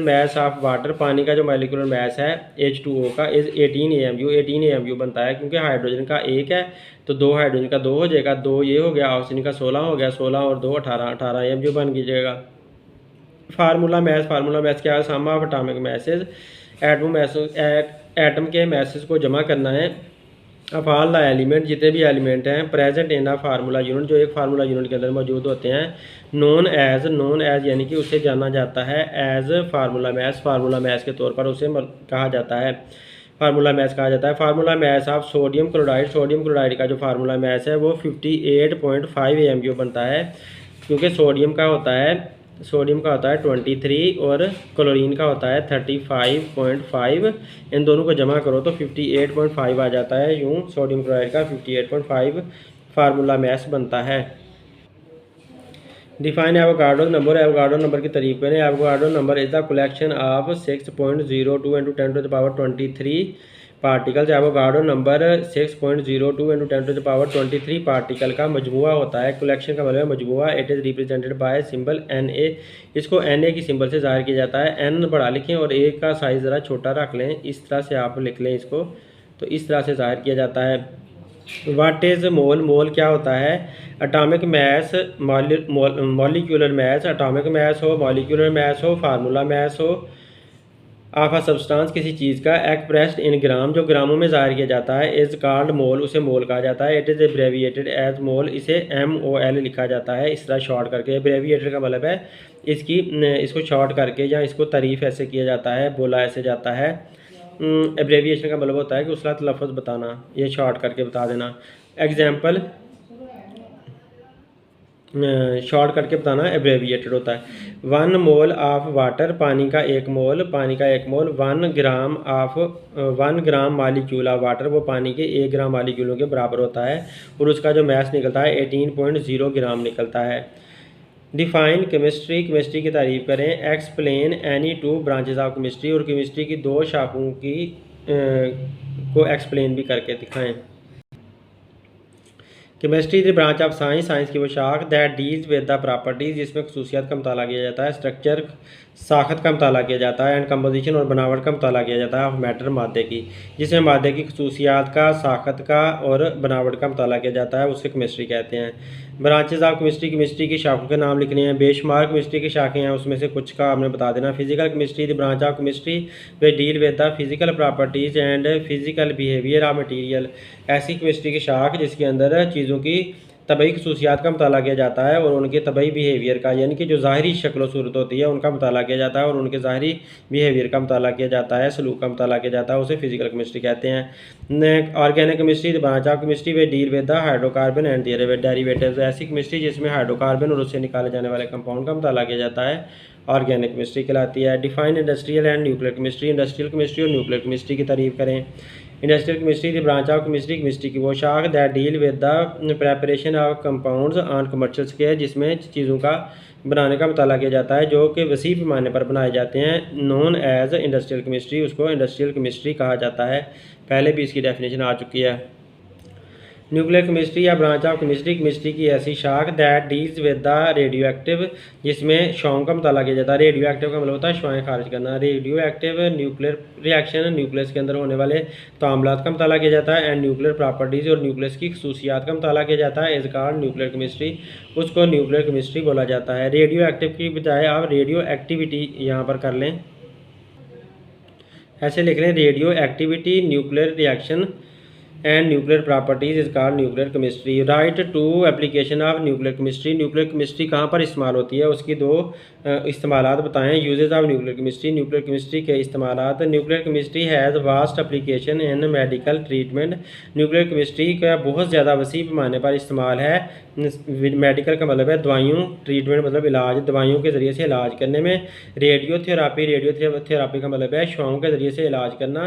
Speaker 1: मास ऑफ वाटर, पानी का जो मॉलिक्यूलर मास है H2O का, इज़ 18 AMU बनता है, क्योंकि हाइड्रोजन का 1 है तो 2 हाइड्रोजन का 2 हो जाएगा, 2 ये हो गया, ऑक्सीजन का 16 हो गया, 16 और 2 18 AMU बन कीजिएगा। फार्मूला मैथ क्या है? सम ऑफ एटॉमिक मैसेज, एटम के मैसेज को जमा करना है। अब ऑल द एलिमेंट, जितने भी एलिमेंट हैं present in a formula unit, जो एक फार्मूला यूनिट के अंदर मौजूद होते हैं। नोन एज यानी कि उसे जाना जाता है एज फार्मूला मैस के तौर पर उसे कहा जाता है। फार्मूला मैथ कहा जाता है। Formula math of sodium chloride का जो फार्मूला मैथ है वो 58.5 AmU बनता है, क्योंकि सोडियम का होता है 23 और क्लोरीन का होता है 35.5। इन दोनों को जमा करो तो 58.5 आ जाता है। यूँ सोडियम क्लोराइड का 58.5 फार्मूला मैथ बनता है। Define Avogadro number. Avogadro number की तारीफ करें। Avogadro number is the collection of 6.02 × 10⁻23 particles. Avogadro number 6.02 × 10⁻23 particle का मजमुआ होता है। कलेक्शन का मतलब है मजमुआ। It is represented by symbol Na। इसको Na की सिंबल से ज़ाहिर किया जाता है। N बड़ा लिखें और A का साइज़ ज़रा छोटा रख लें, इस तरह से आप लिख लें इसको, तो इस तरह से ज़ाहिर किया जाता है। व्हाट इज़ मोल। मोल क्या होता है? Atomic mass, molecular mass, atomic mass हो, मॉलिक्यूलर मैस हो, फार्मूला मैस हो ऑफ अ सब्सटेंस किसी चीज़ का एक्सप्रेस्ड इन ग्राम, जो ग्रामों में ज़ाहिर किया जाता है, इज़ कॉल्ड मोल, उसे मोल कहा जाता है। इट इज़ एब्रेविएटेड एज मोल, इसे MOL लिखा जाता है इस तरह शॉर्ट करके। एब्रेविएटेड का मतलब है इसको शॉर्ट करके या इसको तारीफ़ ऐसे किया जाता है, बोला ऐसे जाता है। एब्रेविएशन का मतलब होता है कि उसका लफ्ज़ बताना, ये शॉर्ट करके बता देना। एग्जाम्पल शॉर्ट करके बताना एब्रेविएटेड होता है। 1 मोल ऑफ वाटर, पानी का 1 मोल, 1 ग्राम मालिक्यूल ऑफ वाटर, वो पानी के 1 ग्राम मालिक्यूलों के बराबर होता है, और उसका जो मैस निकलता है 18.0 ग्राम निकलता है। Define chemistry. केमिस्ट्री की तारीफ करें। Explain any 2 branches of chemistry, और केमिस्ट्री की 2 शाखों की को एक्सप्लेन भी करके दिखाएं। Chemistry the branch of science, science की वो शाख that deals with the properties, जिसमें खसूसियात का मुताला किया जाता है, स्ट्रक्चर साखत का मुताला किया जाता है, एंड कंपोजिशन और बनावट का मुताला किया जाता है ऑफ मैटर मादे की, जिसमें मादे की खसूसियात का, साखत का और बनावट का मुताला किया जाता है, उसे केमिस्ट्री कहते हैं। ब्रांचेज ऑफ केमिस्ट्री, केमिस्ट्री की शाखों के नाम लिखने हैं। बेशुमार केमिस्ट्री की शाखें हैं, उसमें से कुछ का आपने बता देना। Physical chemistry the branch of chemistry way deal with the physical properties and physical behaviour of material, ऐसी केमिस्ट्री की शाख जिसके अंदर चीज़ों की तबई खसूसियात का मुताला किया जाता है और उनके तबई बिहेवियर का, यानी कि जो ज़ाहरी शक्ल सूरत होती है उनका मुताला किया जाता है और उनके ज़ाहरी बिहेवियर का मुताला किया जाता है, सलूक का मुताला किया जाता है, उसे फिजिकल केमिस्ट्री कहते हैं। Organic chemistry the branch of chemistry way deal with the hydrocarbon and their derivatives, ऐसी केमिस्ट्री जिसमें हाइड्रोकार्बन और उससे निकाले जाने वाले कंपाउंड का मुताला किया जाता है, ऑर्गेनिक केमिस्ट्री कहलाती है। Define industrial and nuclear chemistry. Industrial chemistry और न्यूक्लियर केमिस्ट्री की तारीफ करें। Industrial chemistry the branch of chemistry, chemistry की वो शाख that deal with the preparation of compounds on commercial scale, जिसमें चीज़ों का बनाने का मुताला किया जाता है जो कि वसी पैमाने पर बनाए जाते हैं, नोन एज इंडस्ट्रियल केमिस्ट्री, उसको इंडस्ट्रियल केमिस्ट्री कहा जाता है। पहले भी इसकी डेफिनेशन आ चुकी है। न्यूक्लियर केमिस्ट्री या ब्रांच ऑफ केमिस्ट्री, केमिस्ट्री की ऐसी शाख that deals with the radio active, जिसमें शुआओं का मुताला किया जाता है। रेडियो एक्टिव का मतलब होता है शुआएं खारिज करना। Radio active nuclear reaction, nucleus के अंदर होने वाले तामलात का मुताला किया जाता है, एंड न्यूक्लियर प्रॉपर्टीज़ और न्यूक्लियस की खसूसियात का मुताला किया जाता है, इस कारण न्यूक्लियर केमिस्ट्री, उसको न्यूक्लियर केमिस्ट्री बोला जाता है। रेडियो एक्टिव की बजाय आप रेडियो एक्टिविटी यहाँ पर कर लें, ऐसे लिख लें, radioactivity nuclear reaction and nuclear properties is called nuclear chemistry. Write two application of nuclear chemistry. Nuclear chemistry कहाँ पर इस्तेमाल होती है, उसकी 2 इस्तेमालात बताएं। Uses of nuclear chemistry, nuclear chemistry के इस्तेमालात। Nuclear chemistry has vast application in medical treatment. न्यूक्लियर केमिस्ट्री का बहुत ज़्यादा वसी पैमाने पर इस्तेमाल है। मेडिकल का मतलब है दवाइयों, ट्रीटमेंट मतलब इलाज, दवाइयों के ज़रिए से इलाज करने में। रेडियोथेरापी, रेडियोथेरापी का मतलब है शुआओं के ज़रिए से इलाज करना।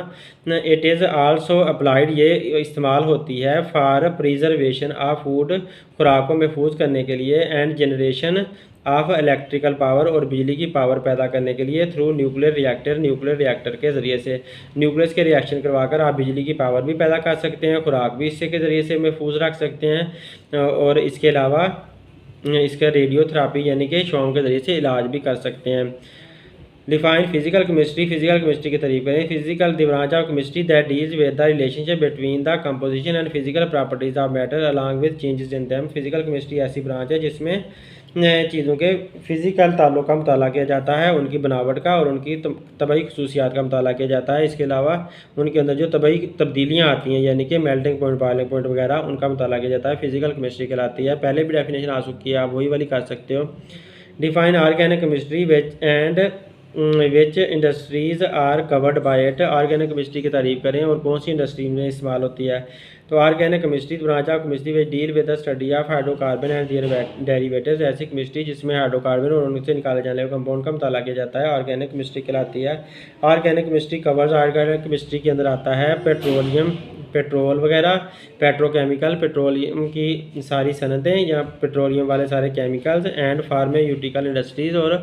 Speaker 1: इट इज़ आल्सो अप्लाइड, ये इस्तेमाल होती है फॉर प्रिजर्वेशन ऑफ फूड, खुराक को महफूज करने के लिए, and generation of electrical power, और बिजली की पावर पैदा करने के लिए, through nuclear reactor, nuclear reactor के ज़रिए से। न्यूक्लियस के रिएक्शन करवाकर आप बिजली की पावर भी पैदा कर सकते हैं, खुराक भी इससे के ज़रिए से महफूज रख सकते हैं, और इसके अलावा इसका रेडियोथेरापी यानी कि शुआओं के ज़रिए से इलाज भी कर सकते हैं। Define physical chemistry. Physical chemistry के तरीके हैं। Physical the branch of chemistry that deals with the relationship between the composition and physical properties of matter along with changes in them. Physical chemistry ऐसी ब्रांच है जिसमें चीज़ों के physical ताल्लुक का मुताला किया जाता है, उनकी बनावट का और उनकी तबई खसूसियात का मुताला किया जाता है। इसके अलावा उनके अंदर जो तबई तब्दीलियाँ आती हैं यानी कि मेल्टिंग पॉइंट, बॉइलिंग पॉइंट वगैरह, उनका मुताला किया जाता है, फिजिकल केमिस्ट्री कहलाती है। पहले भी डेफिनेशन आ चुकी है, आप वही वाली कर सकते हो। Define organic chemistry which and which industries are covered by it. Organic chemistry की तारीफ करें और कौन सी इंडस्ट्री में इस्तेमाल होती है। तो organic chemistry branch of chemistry which deal with the study of hydrocarbon and their derivatives. ऐसी केमिस्ट्री जिसमें हाइड्रोकार्बन और उनसे निकाले जाने वाले कंपाउंड का मुताला किया जाता है ऑर्गेनिक केमिस्ट्री कहलाती है। Organic chemistry covers organic chemistry के अंदर आता है पेट्रोल वगैरह, पेट्रोकेमिकल, पेट्रोलियम की सारी सनतें या पेट्रोलियम वाले सारे केमिकल्स एंड फार्मास्यूटिकल इंडस्ट्रीज़ और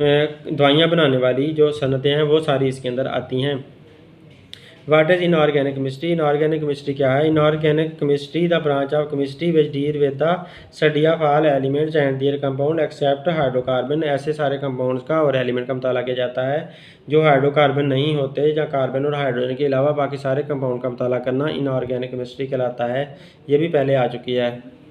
Speaker 1: दवाइयाँ बनाने वाली जो सनतें हैं वो सारी इसके अंदर आती हैं। What is inorganic chemistry. Inorganic chemistry क्या है। Inorganic chemistry the branch of chemistry which deal with the study of all elements and their compound except hydrocarbon. ऐसे सारे कंपाउंड्स का और एलिमेंट का मुताला किया जाता है जो हाइड्रोकार्बन नहीं होते या कार्बन और हाइड्रोजन के अलावा बाकी सारे कंपाउंड का मुताला करना इनऑर्गेनिक केमिस्ट्री कहलाता है। ये भी पहले आ चुकी है।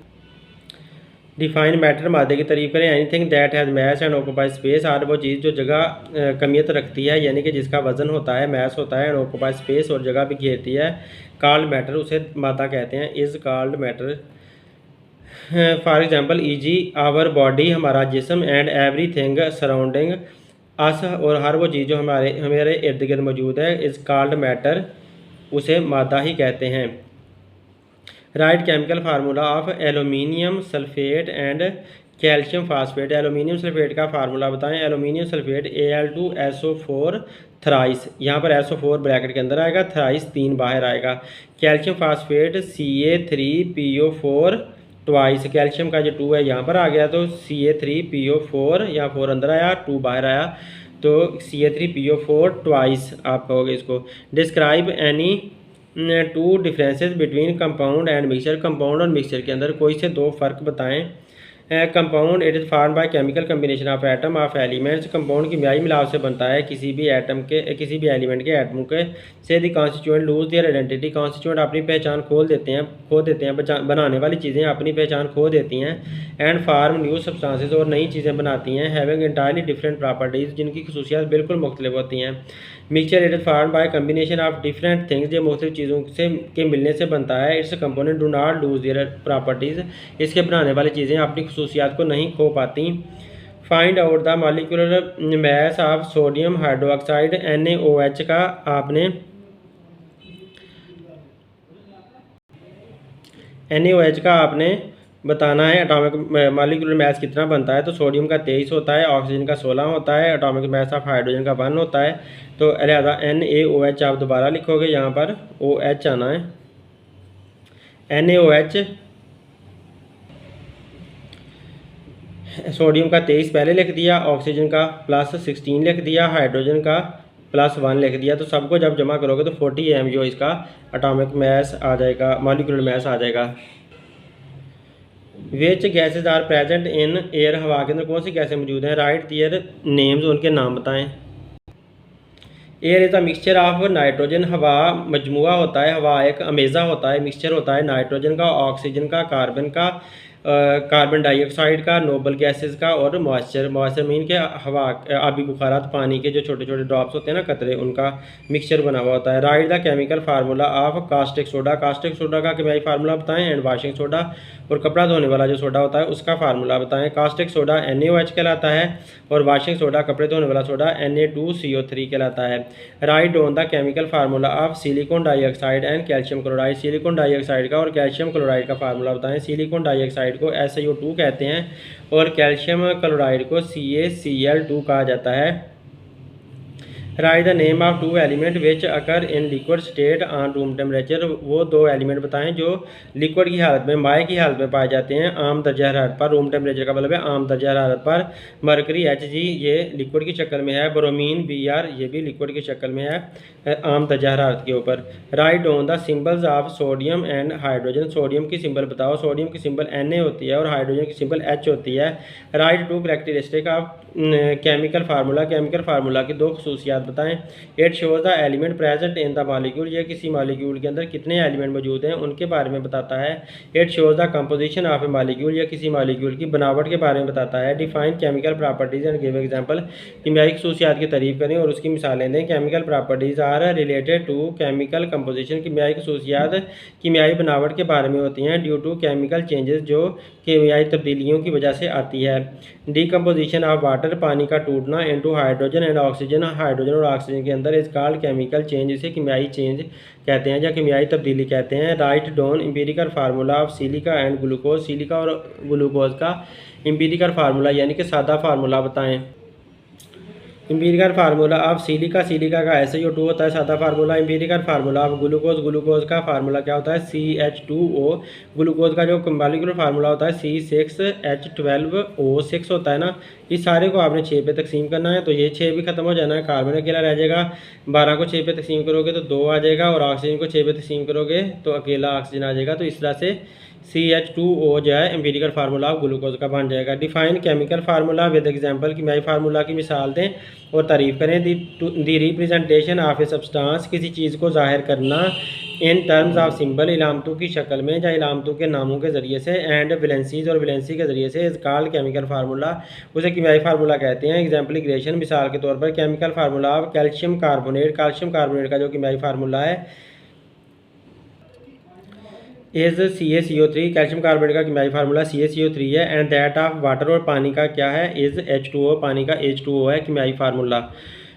Speaker 1: डिफाइन मैटर, मादे की तारीफ करें। Anything that has mass and occupy space. और वो चीज़ जो जगह कमियत रखती है यानी कि जिसका वजन होता है, मैस होता है, एंड ऑक्यूपाई स्पेस और जगह भी घेरती है, कॉल्ड मैटर, उसे मादा कहते हैं। Is called matter. For example E G our body, हमारा जिस्म, and everything surrounding us, और हर वो चीज़ जो हमारे इर्द गिर्द मौजूद है, इज़ कॉल्ड मैटर, उसे मादा ही कहते हैं। Right chemical formula of aluminium sulphate and calcium phosphate. Aluminium sulphate का फार्मूला बताएं। एलुमिनियम सल्फेट Al2SO4 थ्राइस, यहाँ पर SO4 ब्रैकेट के अंदर आएगा, थ्राइस 3 बाहर आएगा। Calcium phosphate Ca3PO4 twice, calcium का जो 2 है यहाँ पर आ गया तो Ca3PO4, यहाँ 4 अंदर आया 2 बाहर आया तो Ca3PO4 ट्वाइस आप कहोगे इसको। Describe any 2 differences between compound and mixture. Compound और मिक्सचर के अंदर कोई से 2 फ़र्क बताएं। Compound it is form by chemical combination of atom of elements. Compound किमियाई मिलाव से बनता है किसी भी एलिमेंट के एटमों के से the constituent lose their identity. Constituent अपनी पहचान खो देते हैं, बनाने वाली चीज़ें अपनी पहचान खो देती हैं। एंड फार्म न्यू सब्सटेंसेस, और नई चीज़ें बनाती हैं। हैविंग इंटायरली डिफरेंट प्रॉपर्टीज़, जिनकी खसूसियात बिल्कुल मुख्तलिफ होती हैं। Mixture it is form bye combination of different things, जो मुख्तलिफ चीज़ों के मिलने से बनता है। It's component do not lose their properties, इसके बनाने वाली चीज़ें अपनी खसूसियात को नहीं खो पाती। Find out the molecular mass of sodium hydroxide NaOH का आपने बताना है। एटॉमिक मॉलिक्यूलर मैस कितना बनता है, तो सोडियम का 23 होता है, ऑक्सीजन का 16 होता है, एटॉमिक मैस ऑफ हाइड्रोजन का 1 होता है। तो लिहाजा NaOH आप दोबारा लिखोगे, यहाँ पर OH आना है। NaOH सोडियम का 23 पहले लिख दिया, ऑक्सीजन का +16 लिख दिया, हाइड्रोजन का +1 लिख दिया। तो सबको जब जमा करोगे तो 40 MU इसका एटॉमिक मैस आ जाएगा, मॉलिक्यूलर मैस आ जाएगा। Which gases are present in air, हवा के अंदर कौन सी गैसें मौजूद हैं। राइट देयर नेम्स, उनके नाम बताएं। Air is a mixture of nitrogen, हवा मजमुआ होता है, हवा एक अमेज़ा होता है, मिक्सचर होता है नाइट्रोजन का, ऑक्सीजन का, कार्बन का, कार्बन डाइऑक्साइड का, नोबल गैसेस का और मॉइस्चर मीन के हवा आबी बुखारात, पानी के जो छोटे छोटे ड्रॉप्स होते हैं ना, कतरे, उनका मिक्सचर बना हुआ होता है। Write the chemical formula of caustic soda. Caustic soda का केमियाई फार्मूला बताएं। एंड वाशिंग सोडा, और कपड़ा धोने वाला जो सोडा होता है उसका फार्मूला बताएं। कास्टिक सोडा NaOH कहलाता है और वाशिंग सोडा, कपड़े धोने वाला सोडा, Na2CO3 कहलाता है। Right on the chemical formula of silicon dioxide and calcium chloride. Silicon dioxide का और कैल्शियम क्लोराइड का फार्मूला बताएं। सिलिकॉन डाइऑक्साइड को SiO2 कहते हैं और कैल्शियम क्लोराइड को CaCl2 कहा जाता है। Write the name of 2 element which occur in liquid state on room temperature. वो 2 एलिमेंट बताएं जो लिक्विड की हालत में, माए की हालत में पाए जाते हैं आम दर्जा हरारत पर। रूम टेम्परेचर का मतलब है आम दर्जा हरारत पर। मरकरी Hg ये लिक्विड की शक्ल में है, ब्रोमीन Br ये भी लिक्विड की शक्ल में है आम दर्जा हरारत के ऊपर। Right on the symbols of sodium and hydrogen. Sodium की सिंबल बताओ। सोडियम की सिंबल Na होती है और हाइड्रोजन की सिंबल H होती है। Right 2 characteristic of chemical formula. Chemical formula की 2 खसूसियात खसूसियात बताएं। It shows the element present in the molecule, ये किसी मॉलिक्यूल के अंदर कितने एलिमेंट मौजूद हैं उनके बारे में बताता है। It shows the composition of A molecule, या किसी मॉलिक्यूल की बनावट के बारे में बताता है। Define chemical properties and give example, कीमियाई खसूसियात की तारीफ करें और उसकी मिसालें दें। Chemical properties are related to chemical composition, कीमियाई खसूसियात कीमियाई बनावट के बारे में होती हैं ड्यू टू केमिकल चेंजेस, जो कीमियाई तब्दीलियों की वजह से आती है। डीकम्पोजिशन ऑफ वाटर, पानी का टूटना, into hydrogen and oxygen, hydrogen और ऑक्सीजन के अंदर, इज कॉल्ड केमिकल चेंज, इसे कीमियाई चेंज कहते हैं या कीमियाई तब्दीली कहते हैं। Write down empirical formula of silica and glucose, silica और ग्लूकोज का एम्पिरिकल फार्मूला यानी कि सादा फार्मूला बताएं। Empirical formula of silica, silica का SiO2 होता है सादा formula. Empirical formula of glucose, glucose का फार्मूला क्या होता है CH2O। ग्लूकोज का जो मॉलिक्यूलर फार्मूला होता है C6H12O6 होता है ना। इस सारे को आपने 6 पे तकसीम करना है, तो ये 6 भी खत्म हो जाना है, कार्बन अकेला रह जाएगा। 12 को 6 पे तकसीम करोगे तो 2 आ जाएगा, और ऑक्सीजन को 6 पे तकसीम करोगे तो अकेला ऑक्सीजन आ जाएगा। तो इस तरह से CH2O जो है एम्पिरिकल फार्मूला ऑफ ग्लूकोज का बन जाएगा। Define chemical formula with example, कीमियाई फार्मूला की मिसाल दें और तारीफ करें। The representation of a substance, किसी चीज़ को जाहिर करना इन टर्म्स ऑफ सिंबल, इलामतों की शक्ल में या इलामतों के नामों के ज़रिए से, एंड वैलेंसीज और वैलेंसी के ज़रिए से, इज कॉल्ड केमिकल फार्मूला, उसे कीमियाई फार्मूला कहते हैं। एग्जाम्पलिफिकेशन, मिसाल के तौर पर chemical formula of calcium carbonate, calcium carbonate का जो कीमियाई फार्मूला है इज CaCO3, कैल्शियम कार्बोनेट का कीमियाई फार्मूला CaCO3 है। एंड दैट ऑफ वाटर, और पानी का क्या है, इज H2O, पानी का H2O है कीमियाई formula.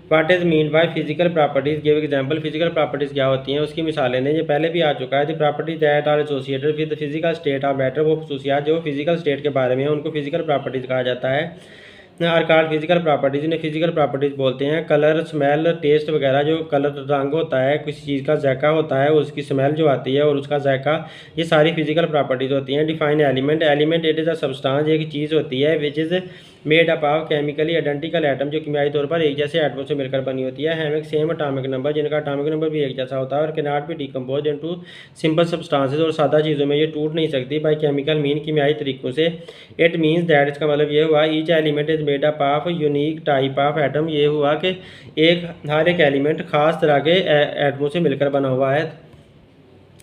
Speaker 1: What is mean by physical properties, give example, physical properties क्या होती हैं उसकी मिसालें ने, ये पहले भी आ चुका है। The properties that are associated with physical state of matter, वो खसूसियात जो फिजिकल स्टेट के बारे में है उनको फिजिकल प्रॉपर्टीज़ कहा जाता है। आर कार्ड फिजिकल प्रॉपर्टीज़, इन्हें फिजिकल प्रॉपर्टीज़ बोलते हैं। कलर, स्मेल, टेस्ट वगैरह, जो कलर रंग होता है, किसी चीज़ का जायका होता है, उसकी स्मेल जो आती है और उसका जायका, ये सारी फिजिकल प्रॉपर्टीज़ होती हैं। Define element, element it is a substance, एक चीज़ होती है which is made up of chemically identical atom, जो कीमियाई तौर पर एक जैसे एटमों से मिलकर बनी होती है। हैविंग सेम एटॉमिक नंबर, जिनका एटॉमिक नंबर भी एक जैसा होता है। और can not B decompose into simple substances, और सादा चीज़ों में ये टूट नहीं सकती बाय केमिकल मीन, कीमियाई तरीकों से। इट मीन्स दैट, इसका मतलब ये हुआ each element is made up of unique type of atom, ये हुआ कि हर एक एलिमेंट खास तरह के एटमों से मिलकर बना हुआ है।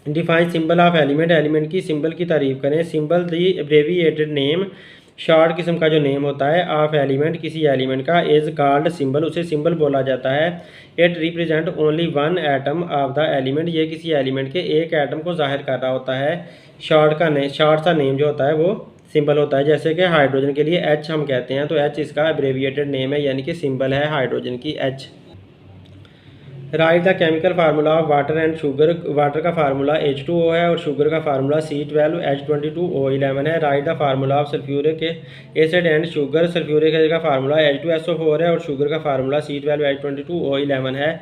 Speaker 1: Define symbol of element, element की सिंबल की तारीफ करें। सिंबल दी एब्रेविएटेड नेम, शॉर्ट किस्म का जो नेम होता है ऑफ एलिमेंट, किसी एलिमेंट का, इज कॉल्ड सिंबल, उसे सिंबल बोला जाता है। It represent only one atom of the element, ये किसी एलिमेंट के एक एटम को जाहिर कर रहा होता है। शॉर्ट सा नेम जो होता है वो सिंबल होता है। जैसे कि हाइड्रोजन के लिए H हम कहते हैं, तो H इसका एब्रेविएटेड नेम है, यानी कि सिंबल है हाइड्रोजन की H। Right the chemical formula of water and sugar, water का फार्मूला H2O है और शुगर का फार्मूला C12H22O11 है। Write the formula of sulphuric acid and sugar, sulphuric acid का फार्मूला H2SO4 है और शुगर का फार्मूला C12H22O11 है।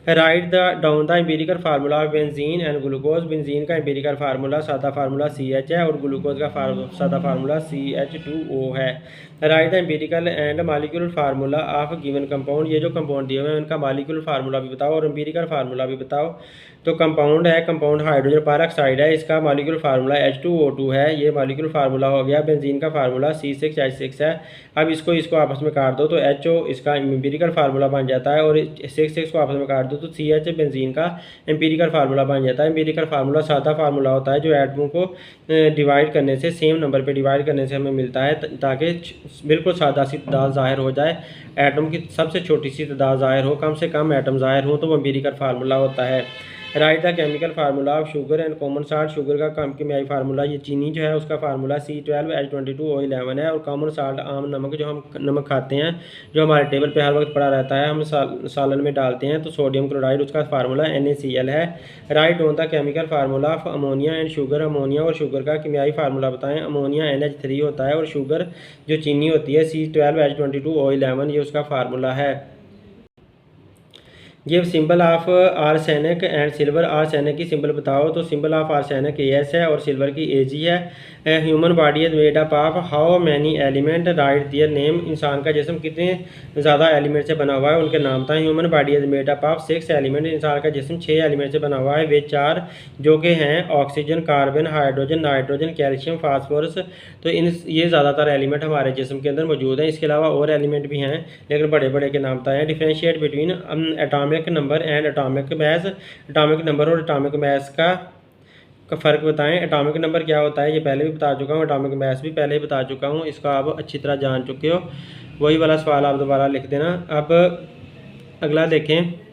Speaker 1: Write the down the empirical formula of benzene and glucose, benzene का एम्पिरिकल फार्मूला सादा formula CH है और ग्लूकोज का सादा फार्मूला CH2O है। Write the empirical and molecular formula of given compound, ये जो कंपाउंड दिए हुए हैं उनका मॉलिक्यूलर फार्मूला भी बताओ और एम्पिरिकल फार्मूला भी बताओ। तो कंपाउंड है, कंपाउंड हाइड्रोजन परऑक्साइड है, इसका मॉलिक्यूलर फार्मूला H2O2 है, ये मॉलिक्यूलर फार्मूला हो गया। बेंजीन का फार्मूला C6H6 है। अब इसको आपस में काट दो तो HO इसका एम्पिरिकल फार्मूला बन जाता है, और 6 को आपस में काट दो तो CH बेंजीन का एम्पिरिकल फार्मूला बन जाता है। एम्पिरिकल फार्मूला सादा फार्मूला होता है जो एटमों को डिवाइड करने से, सेम नंबर पे डिवाइड करने से हमें मिलता है, ताकि बिल्कुल सादा सी तादाद ज़ाहिर हो जाए, एटम की सबसे छोटी सी तादाद ज़ाहिर हो, कम से कम एटम ज़ाहिर हो, तो वो एम्पिरिकल फार्मूला होता है। Write the chemical formula of sugar and common salt, sugar का कीमियाई फार्मूला, ये चीनी जो है उसका फार्मूला C12H22O11 है। और कॉमन साल्ट आम नमक, जो हम नमक खाते हैं, जो हमारे टेबल पे हर वक्त पड़ा रहता है, हम सालन में डालते हैं, तो सोडियम क्लोराइड, उसका फार्मूला NaCl है। Right on the chemical formula of ammonia and sugar, ammonia और शुगर का कीमियाई फार्मूला बताएं। अमोनिया NH3 होता है और शुगर जो चीनी होती है C12H22O11, ये उसका फार्मूला है। ये symbol of arsenic and silver. Arsenic की सिंबल बताओ, तो सिंबल ऑफ आर्सेनिक AS है और सिल्वर की AG है। Human body is made up of how many element, right their name. इंसान का जिस्म कितने ज़्यादा एलिमेंट से बना हुआ है, उनके नाम था। Human body is made up of 6 element. इंसान का जिस्म 6 एलिमेंट से बना हुआ है। वे 4 जो कि हैं oxygen, carbon, hydrogen, nitrogen, calcium, phosphorus. तो इन ये ज़्यादातर एलिमेंट हमारे जिस्म के अंदर मौजूद हैं। इसके अलावा और एलिमेंट भी हैं, लेकिन बड़े बड़े के नाम बताए हैं। Differentiate between atomic number and atomic mass. Atomic number और एटॉमिक मैस का फ़र्क बताएं। एटॉमिक नंबर क्या होता है ये पहले भी बता चुका हूँ, एटॉमिक मैस भी पहले ही बता चुका हूँ, इसका आप अच्छी तरह जान चुके हो। वही वाला सवाल आप दोबारा लिख देना। अब अगला देखें।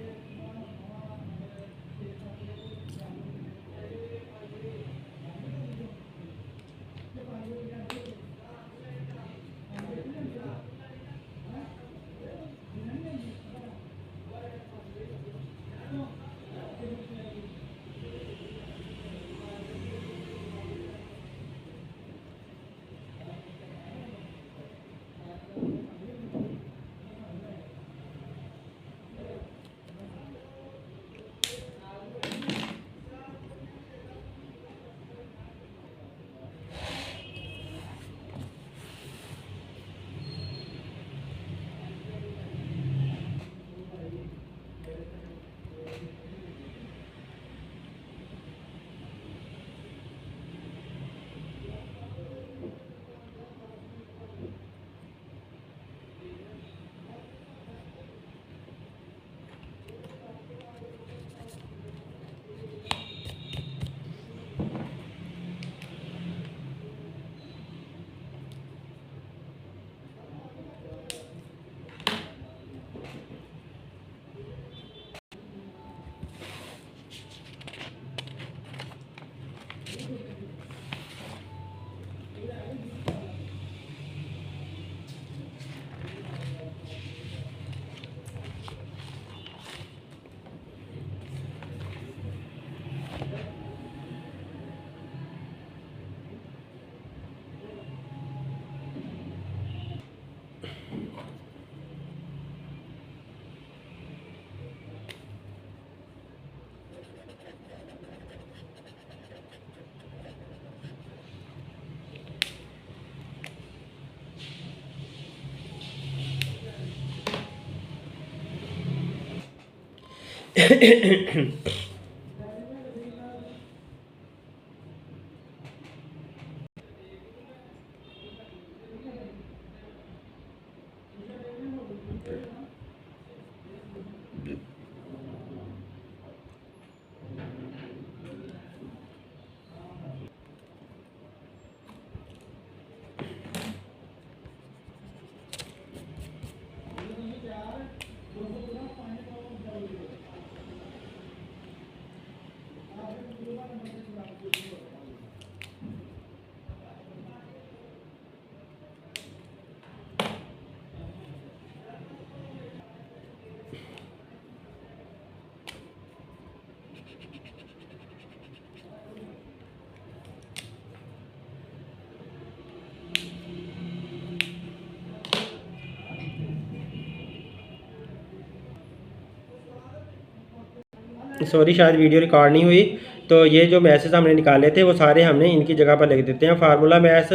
Speaker 1: सॉरी, शायद वीडियो रिकॉर्ड नहीं हुई। तो ये जो मैसेज हमने निकाले थे वो सारे हमने इनकी जगह पर लिख देते हैं। फार्मूला मैस,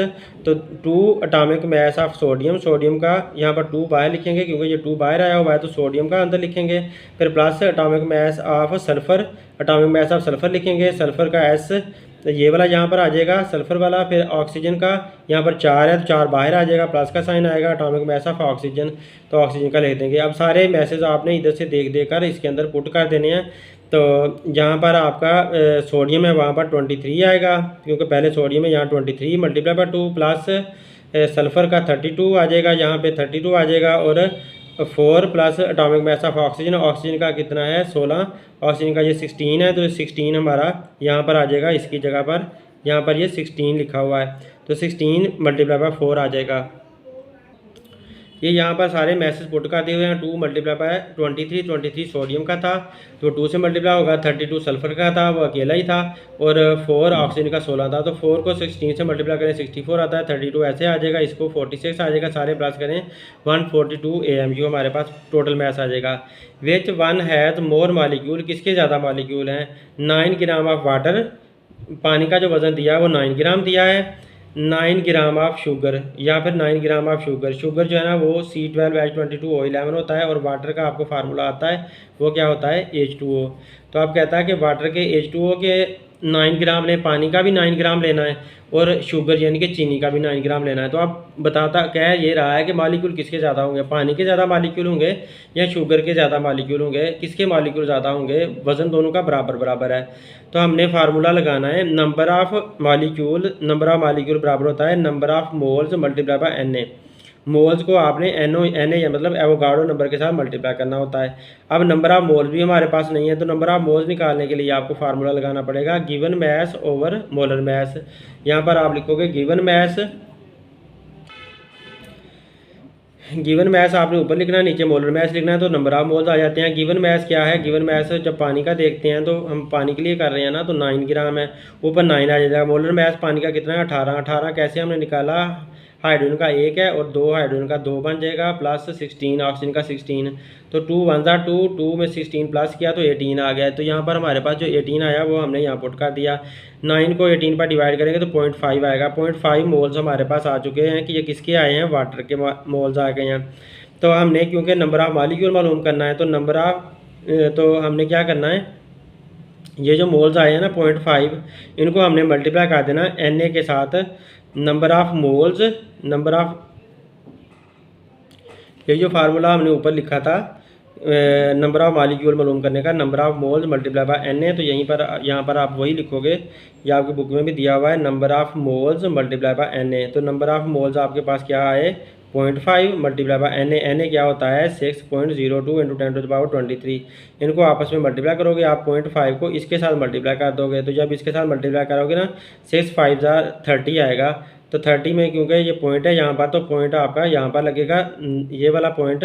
Speaker 1: तो 2 atomic mass of sodium. Sodium का यहाँ पर 2 बाहर लिखेंगे क्योंकि ये 2 बाहर आया हुआ है, तो सोडियम का अंदर लिखेंगे। फिर plus atomic mass of sulphur, atomic mass of sulphur लिखेंगे। सल्फ़र का S, तो ये वाला यहाँ पर आ जाएगा सल्फ़र वाला। फिर ऑक्सीजन का यहाँ पर 4 है, तो 4 बाहर आ जाएगा, प्लस का साइन आएगा। एटॉमिक मैस ऑफ ऑक्सीजन, तो ऑक्सीजन का लिख देंगे। अब सारे मैसेज आपने इधर से देख कर इसके अंदर पुट कर देने हैं। तो जहाँ पर आपका सोडियम है वहाँ पर 23 आएगा, क्योंकि पहले सोडियम है, यहाँ 23 मल्टीप्लाई बाय 2, प्लस सल्फ़र का 32 आ जाएगा, यहाँ पे 32 आ जाएगा। और 4 plus atomic mass of oxygen, oxygen का कितना है 16, ऑक्सीजन का ये 16 है, तो 16 हमारा यहाँ पर आ जाएगा इसकी जगह पर। यहाँ पर ये 16 लिखा हुआ है, तो 16 मल्टीप्लाई बाय 4 आ जाएगा। ये यहाँ पर सारे मैसेज पुट कर दिए हुए हैं। 2 मल्टीप्लाई बाय 23 सोडियम का था तो 2 से मल्टीप्लाई होगा। 32 सल्फर का था, वो अकेला ही था। और 4 ऑक्सीजन का 16 था, तो 4 को 16 से मल्टीप्लाई करें 64 आता है। 32 ऐसे आ जाएगा, इसको 46 आ जाएगा, सारे प्लस करें 142 AMU हमारे पास टोटल मैस आ जाएगा। Which one has more molecule, किसके ज़्यादा मालिक्यूल हैं। 9 ग्राम ऑफ वाटर, पानी का जो वज़न दिया है वो 9 ग्राम दिया है। 9 ग्राम ऑफ शुगर, या फिर 9 ग्राम ऑफ शुगर। शुगर जो है ना वो C12H22O11 होता है, और वाटर का आपको फार्मूला आता है, वो क्या होता है H2O। तो आप कहता है कि वाटर के H2O के 9 ग्राम लें, पानी का भी 9 ग्राम लेना है, और शुगर यानी कि चीनी का भी 9 ग्राम लेना है। तो आप बताता कह ये रहा है कि मालिक्यूल किसके ज़्यादा होंगे, पानी के ज़्यादा मालिक्यूल होंगे या शुगर के ज़्यादा मालिक्यूल होंगे, किसके मालिक्यूल ज़्यादा होंगे। वज़न दोनों का बराबर बराबर है, तो हमने फार्मूला लगाना है नंबर ऑफ मालिक्यूल बराबर होता है number of moles multiply by Na। Moles को आपने Na मतलब एवोगाड्रो नंबर के साथ मल्टीप्लाई करना होता है। अब नंबर ऑफ मोल्स भी हमारे पास नहीं है, तो नंबर ऑफ मोल्स निकालने के लिए आपको फार्मूला लगाना पड़ेगा given mass over molar mass. यहाँ पर आप लिखोगे गिवन मैस आपने ऊपर लिखना है, नीचे मोलर मैस लिखना है, तो नंबर ऑफ मोल्स आ जाते हैं। गिवन मैस क्या है, गिवन मैस जब पानी का देखते हैं तो हम पानी के लिए कर रहे हैं ना, तो 9 ग्राम है, ऊपर 9 आ जाएगा। मोलर मैस पानी का कितना है 18 कैसे हमने निकाला, हाइड्रोजन का 1 है और 2 हाइड्रोजन का 2 बन जाएगा, प्लस 16 ऑक्सीजन का 16, तो 2 1 जा 2, 2 में 16 प्लस किया तो 18 आ गया। तो यहाँ पर हमारे पास जो 18 आया वो हमने यहाँ पुट कर दिया। 9 को 18 पर डिवाइड करेंगे तो 0.5 आएगा। 0.5 मोल्स हमारे पास आ चुके हैं कि ये किसके आए हैं, वाटर के मोल्स आ गए हैं। तो हमने क्योंकि नंबर ऑफ मालिक्यूल मालूम करना है, तो हमने क्या करना है, ये जो मोल्स आए हैं ना 0.5, इनको हमने मल्टीप्लाई कर देना Na के साथ। नंबर ऑफ मोल्स, ये जो फार्मूला हमने ऊपर लिखा था नंबर ऑफ मालिक्यूल मालूम करने का, number of moles multiply by Na, तो यहाँ पर आप वही लिखोगे, ये आपकी बुक में भी दिया हुआ है, number of moles multiply by Na। तो नंबर ऑफ मोल्स आपके पास क्या आए 0.5 मल्टीप्लाई बाय Na क्या होता है 6.02 × 10⁻23। इनको आपस में मल्टीप्लाई करोगे आप, 0.5 को इसके साथ मल्टीप्लाई कर दोगे, तो जब इसके साथ मल्टीप्लाई करोगे ना 6 5 30 आएगा। तो 30 में क्योंकि ये पॉइंट है यहाँ पर, तो पॉइंट आपका यहाँ पर लगेगा, ये वाला पॉइंट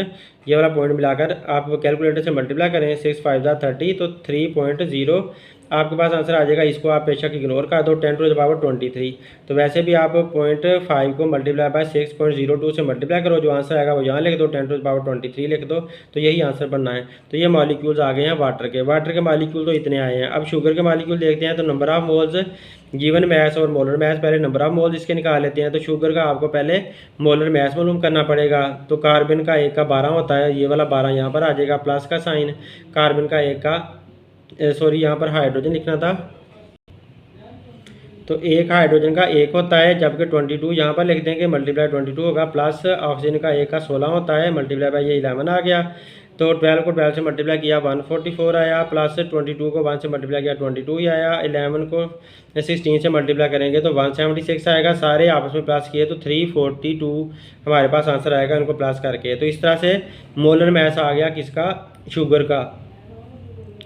Speaker 1: मिलाकर आप कैलकुलेटर से मल्टीप्लाई करें 6 5 30, तो 3.0 आपके पास आंसर आ जाएगा। इसको आप बेशक इग्नोर कर दो 10⁻23। तो वैसे भी आप 0.5 को मल्टीप्लाई बाय 6.02 से मल्टीप्लाई करो, जो आंसर आएगा वो यहाँ लिख दो, 10⁻23 लिख दो, तो यही आंसर बनना है। तो ये मॉलिक्यूल्स आ गए हैं वाटर के मॉलिक्यूल तो इतने आए हैं। अब शुगर के मॉलिक्यूल देखते हैं, तो number of moles, given mass और मोलर मैस, पहले नंबर ऑफ मोल्स इसके निकाल लेते हैं। तो शुगर का आपको पहले मोलर मैस मालूम करना पड़ेगा, तो कार्बन का 1 का 12 होता है, ये वाला 12 यहाँ पर आ जाएगा, प्लस का साइन, कार्बन का 1 का सॉरी यहाँ पर हाइड्रोजन लिखना था, तो 1 हाइड्रोजन का 1 होता है, जबकि 22 यहाँ पर लिख देंगे मल्टीप्लाई 22 होगा, प्लस ऑक्सीजन का 1 का 16 होता है, मल्टीप्लाई बाय ये 11 आ गया। तो 12 को 12 से मल्टीप्लाई किया 144 आया, प्लस 22 को 1 से मल्टीप्लाई किया 22 ही आया, 11 को 16 से मल्टीप्लाई करेंगे तो 176 आएगा, सारे आपस में प्लस किए तो 342 हमारे पास आंसर आएगा इनको प्लस करके। तो इस तरह से मोलर मैस आ गया किसका, शुगर का,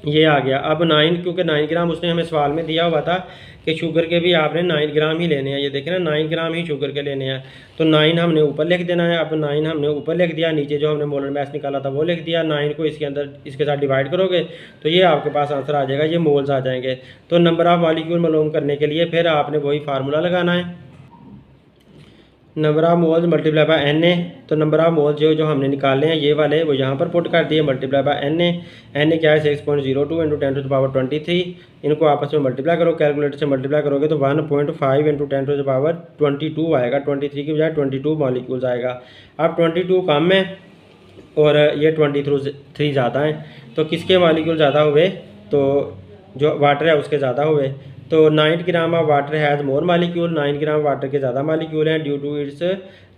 Speaker 1: ये आ गया। अब 9, क्योंकि 9 ग्राम उसने हमें सवाल में दिया हुआ था कि शुगर के भी आपने 9 ग्राम ही लेने हैं, ये देखें ना 9 ग्राम ही शुगर के लेने हैं, तो 9 हमने ऊपर लिख देना है। अब 9 हमने ऊपर लिख दिया, नीचे जो हमने मोलर मैस निकाला था वो लिख दिया। 9 को इसके अंदर इसके साथ डिवाइड करोगे तो ये आपके पास आंसर आ जाएगा, ये मोल्स आ जाएंगे। तो नंबर ऑफ मॉलिक्यूल मालूम करने के लिए फिर आपने वही फार्मूला लगाना है, number of moles multiply by Na। तो नंबर ऑफ मोल्स जो हमने निकाले हैं ये वाले, वो यहाँ पर पुट कर दिए, मल्टीप्लाई बाय Na क्या है 6.02 × 10⁻23। इनको आपस में मल्टीप्लाई करो, कैलकुलेटर से मल्टीप्लाई करोगे तो 1.5 × 10⁻22 आएगा, 23 की बजाय 22 मॉलिक्यूल्स आएगा। अब 22 कम है और ये 23 ज़्यादा है, तो किसके मॉलिक्यूल ज़्यादा हुए, तो जो वाटर है उसके ज़्यादा हुए। तो 9 gram of water has more molecule, 9 gram water के ज़्यादा मालिक्यूल हैं due to its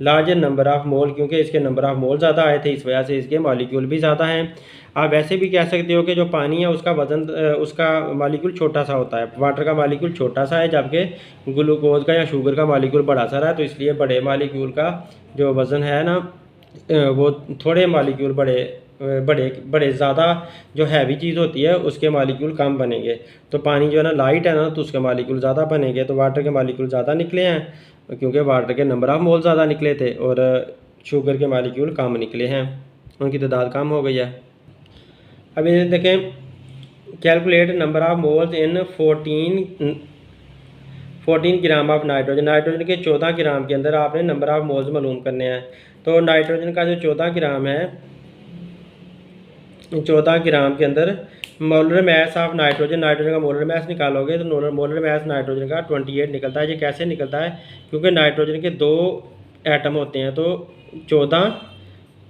Speaker 1: larger number of mole, क्योंकि इसके नंबर ऑफ मोल ज़्यादा आए थे, इस वजह से इसके मालिक्यूल भी ज़्यादा हैं। आप वैसे भी कह सकते हो कि जो पानी है उसका वज़न, उसका मालिक्यूल छोटा सा होता है, वाटर का मालिक्यूल छोटा सा है, जबकि ग्लूकोज का या शुगर का मालिक्यूल बड़ा सा है। तो इसलिए बड़े मालिक्यूल का जो वज़न है ना, वो थोड़े मालिक्यूल बड़े ज़्यादा जो हैवी चीज़ होती है उसके मालिक्यूल कम बनेंगे। तो पानी जो है ना लाइट है ना, तो उसके मालिक्यूल ज़्यादा बनेंगे। तो वाटर के मालिक्यूल ज़्यादा निकले हैं क्योंकि वाटर के नंबर ऑफ मोल ज़्यादा निकले थे, और शुगर के मालिक्यूल कम निकले हैं, उनकी तादाद कम हो गई है। अब ये देखें, calculate number of moles in 14 gram of nitrogen. Nitrogen के 14 ग्राम के अंदर आपने नंबर ऑफ मोल्स मालूम करने हैं। तो नाइट्रोजन का जो 14 ग्राम है, 14 ग्राम के अंदर molar mass of nitrogen, nitrogen का मोलर मैस निकालोगे तो मोलर मैस नाइट्रोजन का 28 निकलता है। ये कैसे निकलता है? क्योंकि नाइट्रोजन के 2 एटम होते हैं, तो 14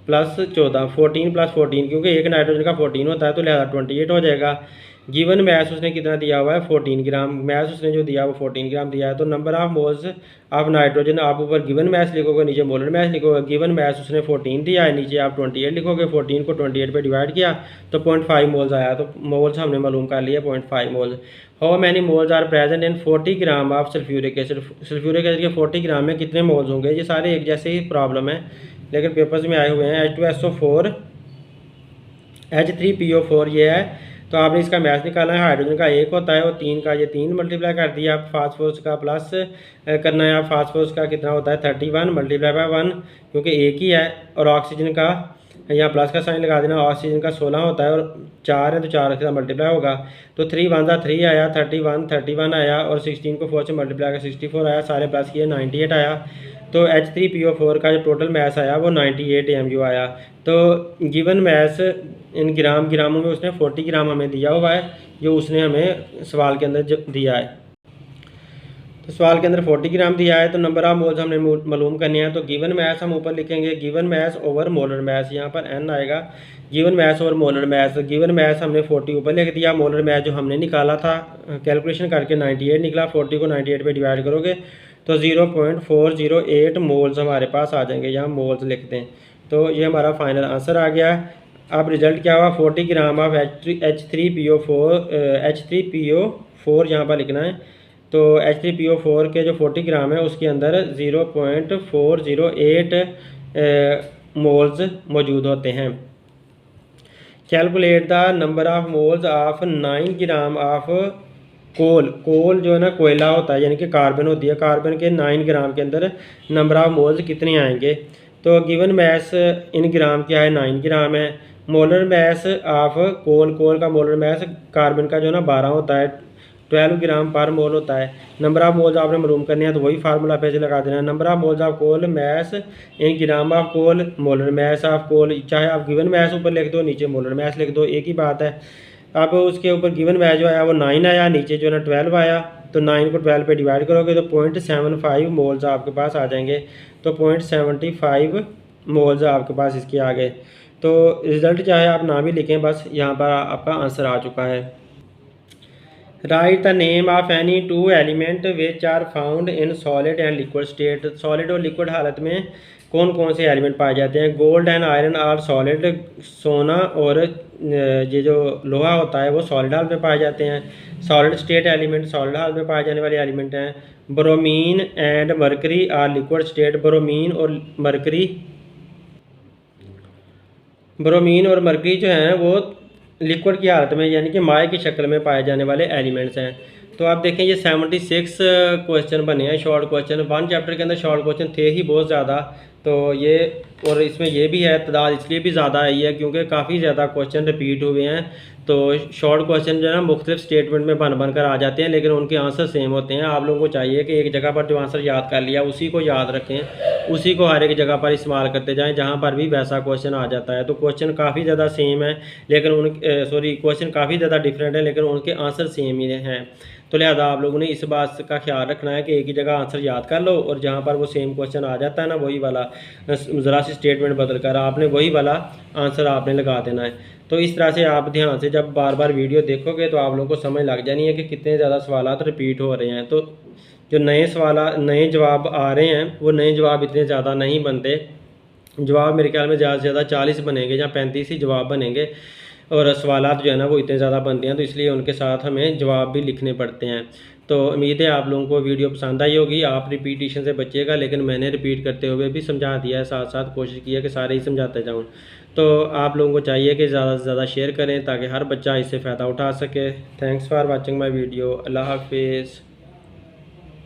Speaker 1: + 14 14 + 14, क्योंकि एक नाइट्रोजन का 14 होता है तो लिहाजा 28 हो जाएगा। गिवन मैस उसने कितना दिया हुआ है? 14 ग्राम। मैस उसने जो दिया वो 14 ग्राम दिया है। तो number of moles of nitrogen, आप ऊपर गिवन मैस लिखोगे, नीचे मोलर मैस लिखोगे। गिवन मैस उसने 14 दिया है, नीचे आप 28 लिखोगे। 14 को 28 पे डिवाइड किया तो 0.5 मोल्स आया। तो मोल्स हमने मालूम कर लिया 0.5 moles. How many moles are present in 40 gram of sulphuric acid. Sulphuric acid के 40 ग्राम में कितने मोल्स होंगे? ये सारे एक जैसे ही प्रॉब्लम है, लेकिन पेपर्स में आए हुए हैं। H2SO4 H3PO4 ये है। तो आपने इसका मैथ निकालना है। हाइड्रोजन का 1 होता है और 3 का, ये 3 मल्टीप्लाई कर दिया। आप फास्फोरस का प्लस करना है। आप फास्फोरस का कितना होता है? 31 मल्टीप्लाई बाय 1, क्योंकि एक ही है। और ऑक्सीजन का यहाँ प्लस का साइन लगा देना। ऑक्सीजन का 16 होता है और 4 है तो 4 के साथ मल्टीप्लाई होगा। तो 3 × 1 = 3 आया, 31 आया, और 16 को 4 से मल्टीप्लाई कर 64 आया। सारे प्लस किए 98 आया। तो H3PO4 का जो टोटल मैस आया वो 98 MU आया। तो गिवन मैस इन ग्रामों में उसने 40 ग्राम हमें दिया हुआ है, जो उसने हमें सवाल के अंदर दिया है। तो सवाल के अंदर 40 ग्राम दिया है, तो नंबर ऑफ मोल्स हमने मालूम करने हैं। तो गिवन मैस हम ऊपर लिखेंगे, given mass over molar mass, यहाँ पर n आएगा। Given mass over molar mass, given mass हमने 40 ऊपर लिख दिया। मोलर मैस जो हमने निकाला था कैलकुलेशन करके 98 निकला। 40 को 98 पे डिवाइड करोगे तो 0.408 मोल्स हमारे पास आ जाएंगे। यहाँ मोल्स लिखते हैं। तो ये हमारा फाइनल आंसर आ गया। अब रिजल्ट क्या हुआ? 40 ग्राम ऑफ H3PO4 यहाँ पर लिखना है। तो H3PO4 के जो 40 ग्राम है उसके अंदर 0.408 मोल्स मौजूद होते हैं। Calculate the number of moles of 9 gram of coal जो है ना, कोयला होता है, यानी कि कार्बन होती है। कार्बन के 9 ग्राम के अंदर नंबर ऑफ मोल्स कितने आएंगे? तो गिवन मैस इन ग्राम क्या है? 9 ग्राम है। मोलर मैस ऑफ कोल का मोलर मैस कार्बन का जो है ना 12 होता है, 12 ग्राम पर मोल होता है। नंबर ऑफ मोल्स आपने मालूम करने हैं तो वही फार्मूला पे से लगा देना है। Number of moles of coal mass in gram of coal, molar mass of coal, चाहे आप गिवन मैस ऊपर लिख दो, नीचे मोलर मैस लिख दो, एक ही बात है। अब उसके ऊपर गिवन मैस जो आया वो 9 आया, नीचे जो है ना 12 आया। तो 9 को 12 पे डिवाइड करोगे तो 0.75 मोल्स आपके पास आ जाएंगे। तो 0.75 मोल्स आपके पास इसके आ गए। तो रिज़ल्ट चाहे आप ना भी लिखें, बस यहाँ पर आपका आंसर आ चुका है। Write the name of any 2 element which are found in solid and liquid state. Solid और लिक्विड हालत में कौन कौन से एलिमेंट पाए जाते हैं? Gold and iron are solid. सोना और ये जो लोहा होता है वो सॉलिड हाल में पाए जाते हैं। सॉलिड स्टेट एलिमेंट सॉलिड हाल में पाए जाने वाले एलिमेंट हैं। Bromine and mercury are liquid state. Bromine और मरकरी जो हैं वो लिक्विड की हालत में, यानी कि माए की शक्ल में पाए जाने वाले एलिमेंट्स हैं। तो आप देखें ये 76 क्वेश्चन बने हैं, शॉर्ट क्वेश्चन। 1 चैप्टर के अंदर शॉर्ट क्वेश्चन थे ही बहुत ज़्यादा। तो ये और इसमें ये भी है, तादाद इसलिए भी ज़्यादा आई है क्योंकि काफ़ी ज़्यादा क्वेश्चन रिपीट हुए हैं। तो शॉर्ट क्वेश्चन जो है ना मुख्तलिफ स्टेटमेंट में बन कर आ जाते हैं, लेकिन उनके आंसर सेम होते हैं। आप लोगों को चाहिए कि एक जगह पर जो आंसर याद कर लिया उसी को याद रखें, उसी को हर एक जगह पर इस्तेमाल करते जाएं जहां पर भी वैसा क्वेश्चन आ जाता है। तो क्वेश्चन काफ़ी ज़्यादा सेम है, लेकिन क्वेश्चन काफ़ी ज़्यादा डिफरेंट है, लेकिन उनके आंसर सेम ही हैं। तो लिहाजा आप लोगों ने इस बात का ख्याल रखना है कि एक ही जगह आंसर याद कर लो और जहाँ पर वो सेम क्वेश्चन आ जाता है ना, वही वाला ज़रा सी स्टेटमेंट बदल कर आपने वही वाला आंसर आपने लगा देना है। तो इस तरह से आप ध्यान से जब बार बार वीडियो देखोगे तो आप लोगों को समझ लग जानी है कि कितने ज़्यादा सवालात रिपीट हो रहे हैं। तो जो नए जवाब आ रहे हैं वो नए जवाब इतने ज़्यादा नहीं बनते। जवाब मेरे ख्याल में ज़्यादा से ज़्यादा 40 बनेंगे या 35 ही जवाब बनेंगे, और सवालात जो है ना वो इतने ज़्यादा बनते हैं, तो इसलिए उनके साथ हमें जवाब भी लिखने पड़ते हैं। तो उम्मीद है आप लोगों को वीडियो पसंद आई होगी। आप रिपीटिशन से बचिएगा, लेकिन मैंने रिपीट करते हुए भी समझा दिया है, साथ साथ कोशिश की है कि सारे ही समझाते जाऊँ। तो आप लोगों को चाहिए कि ज़्यादा से ज़्यादा शेयर करें ताकि हर बच्चा इससे फ़ायदा उठा सके। Thanks for watching my video. Allah हाफिज़।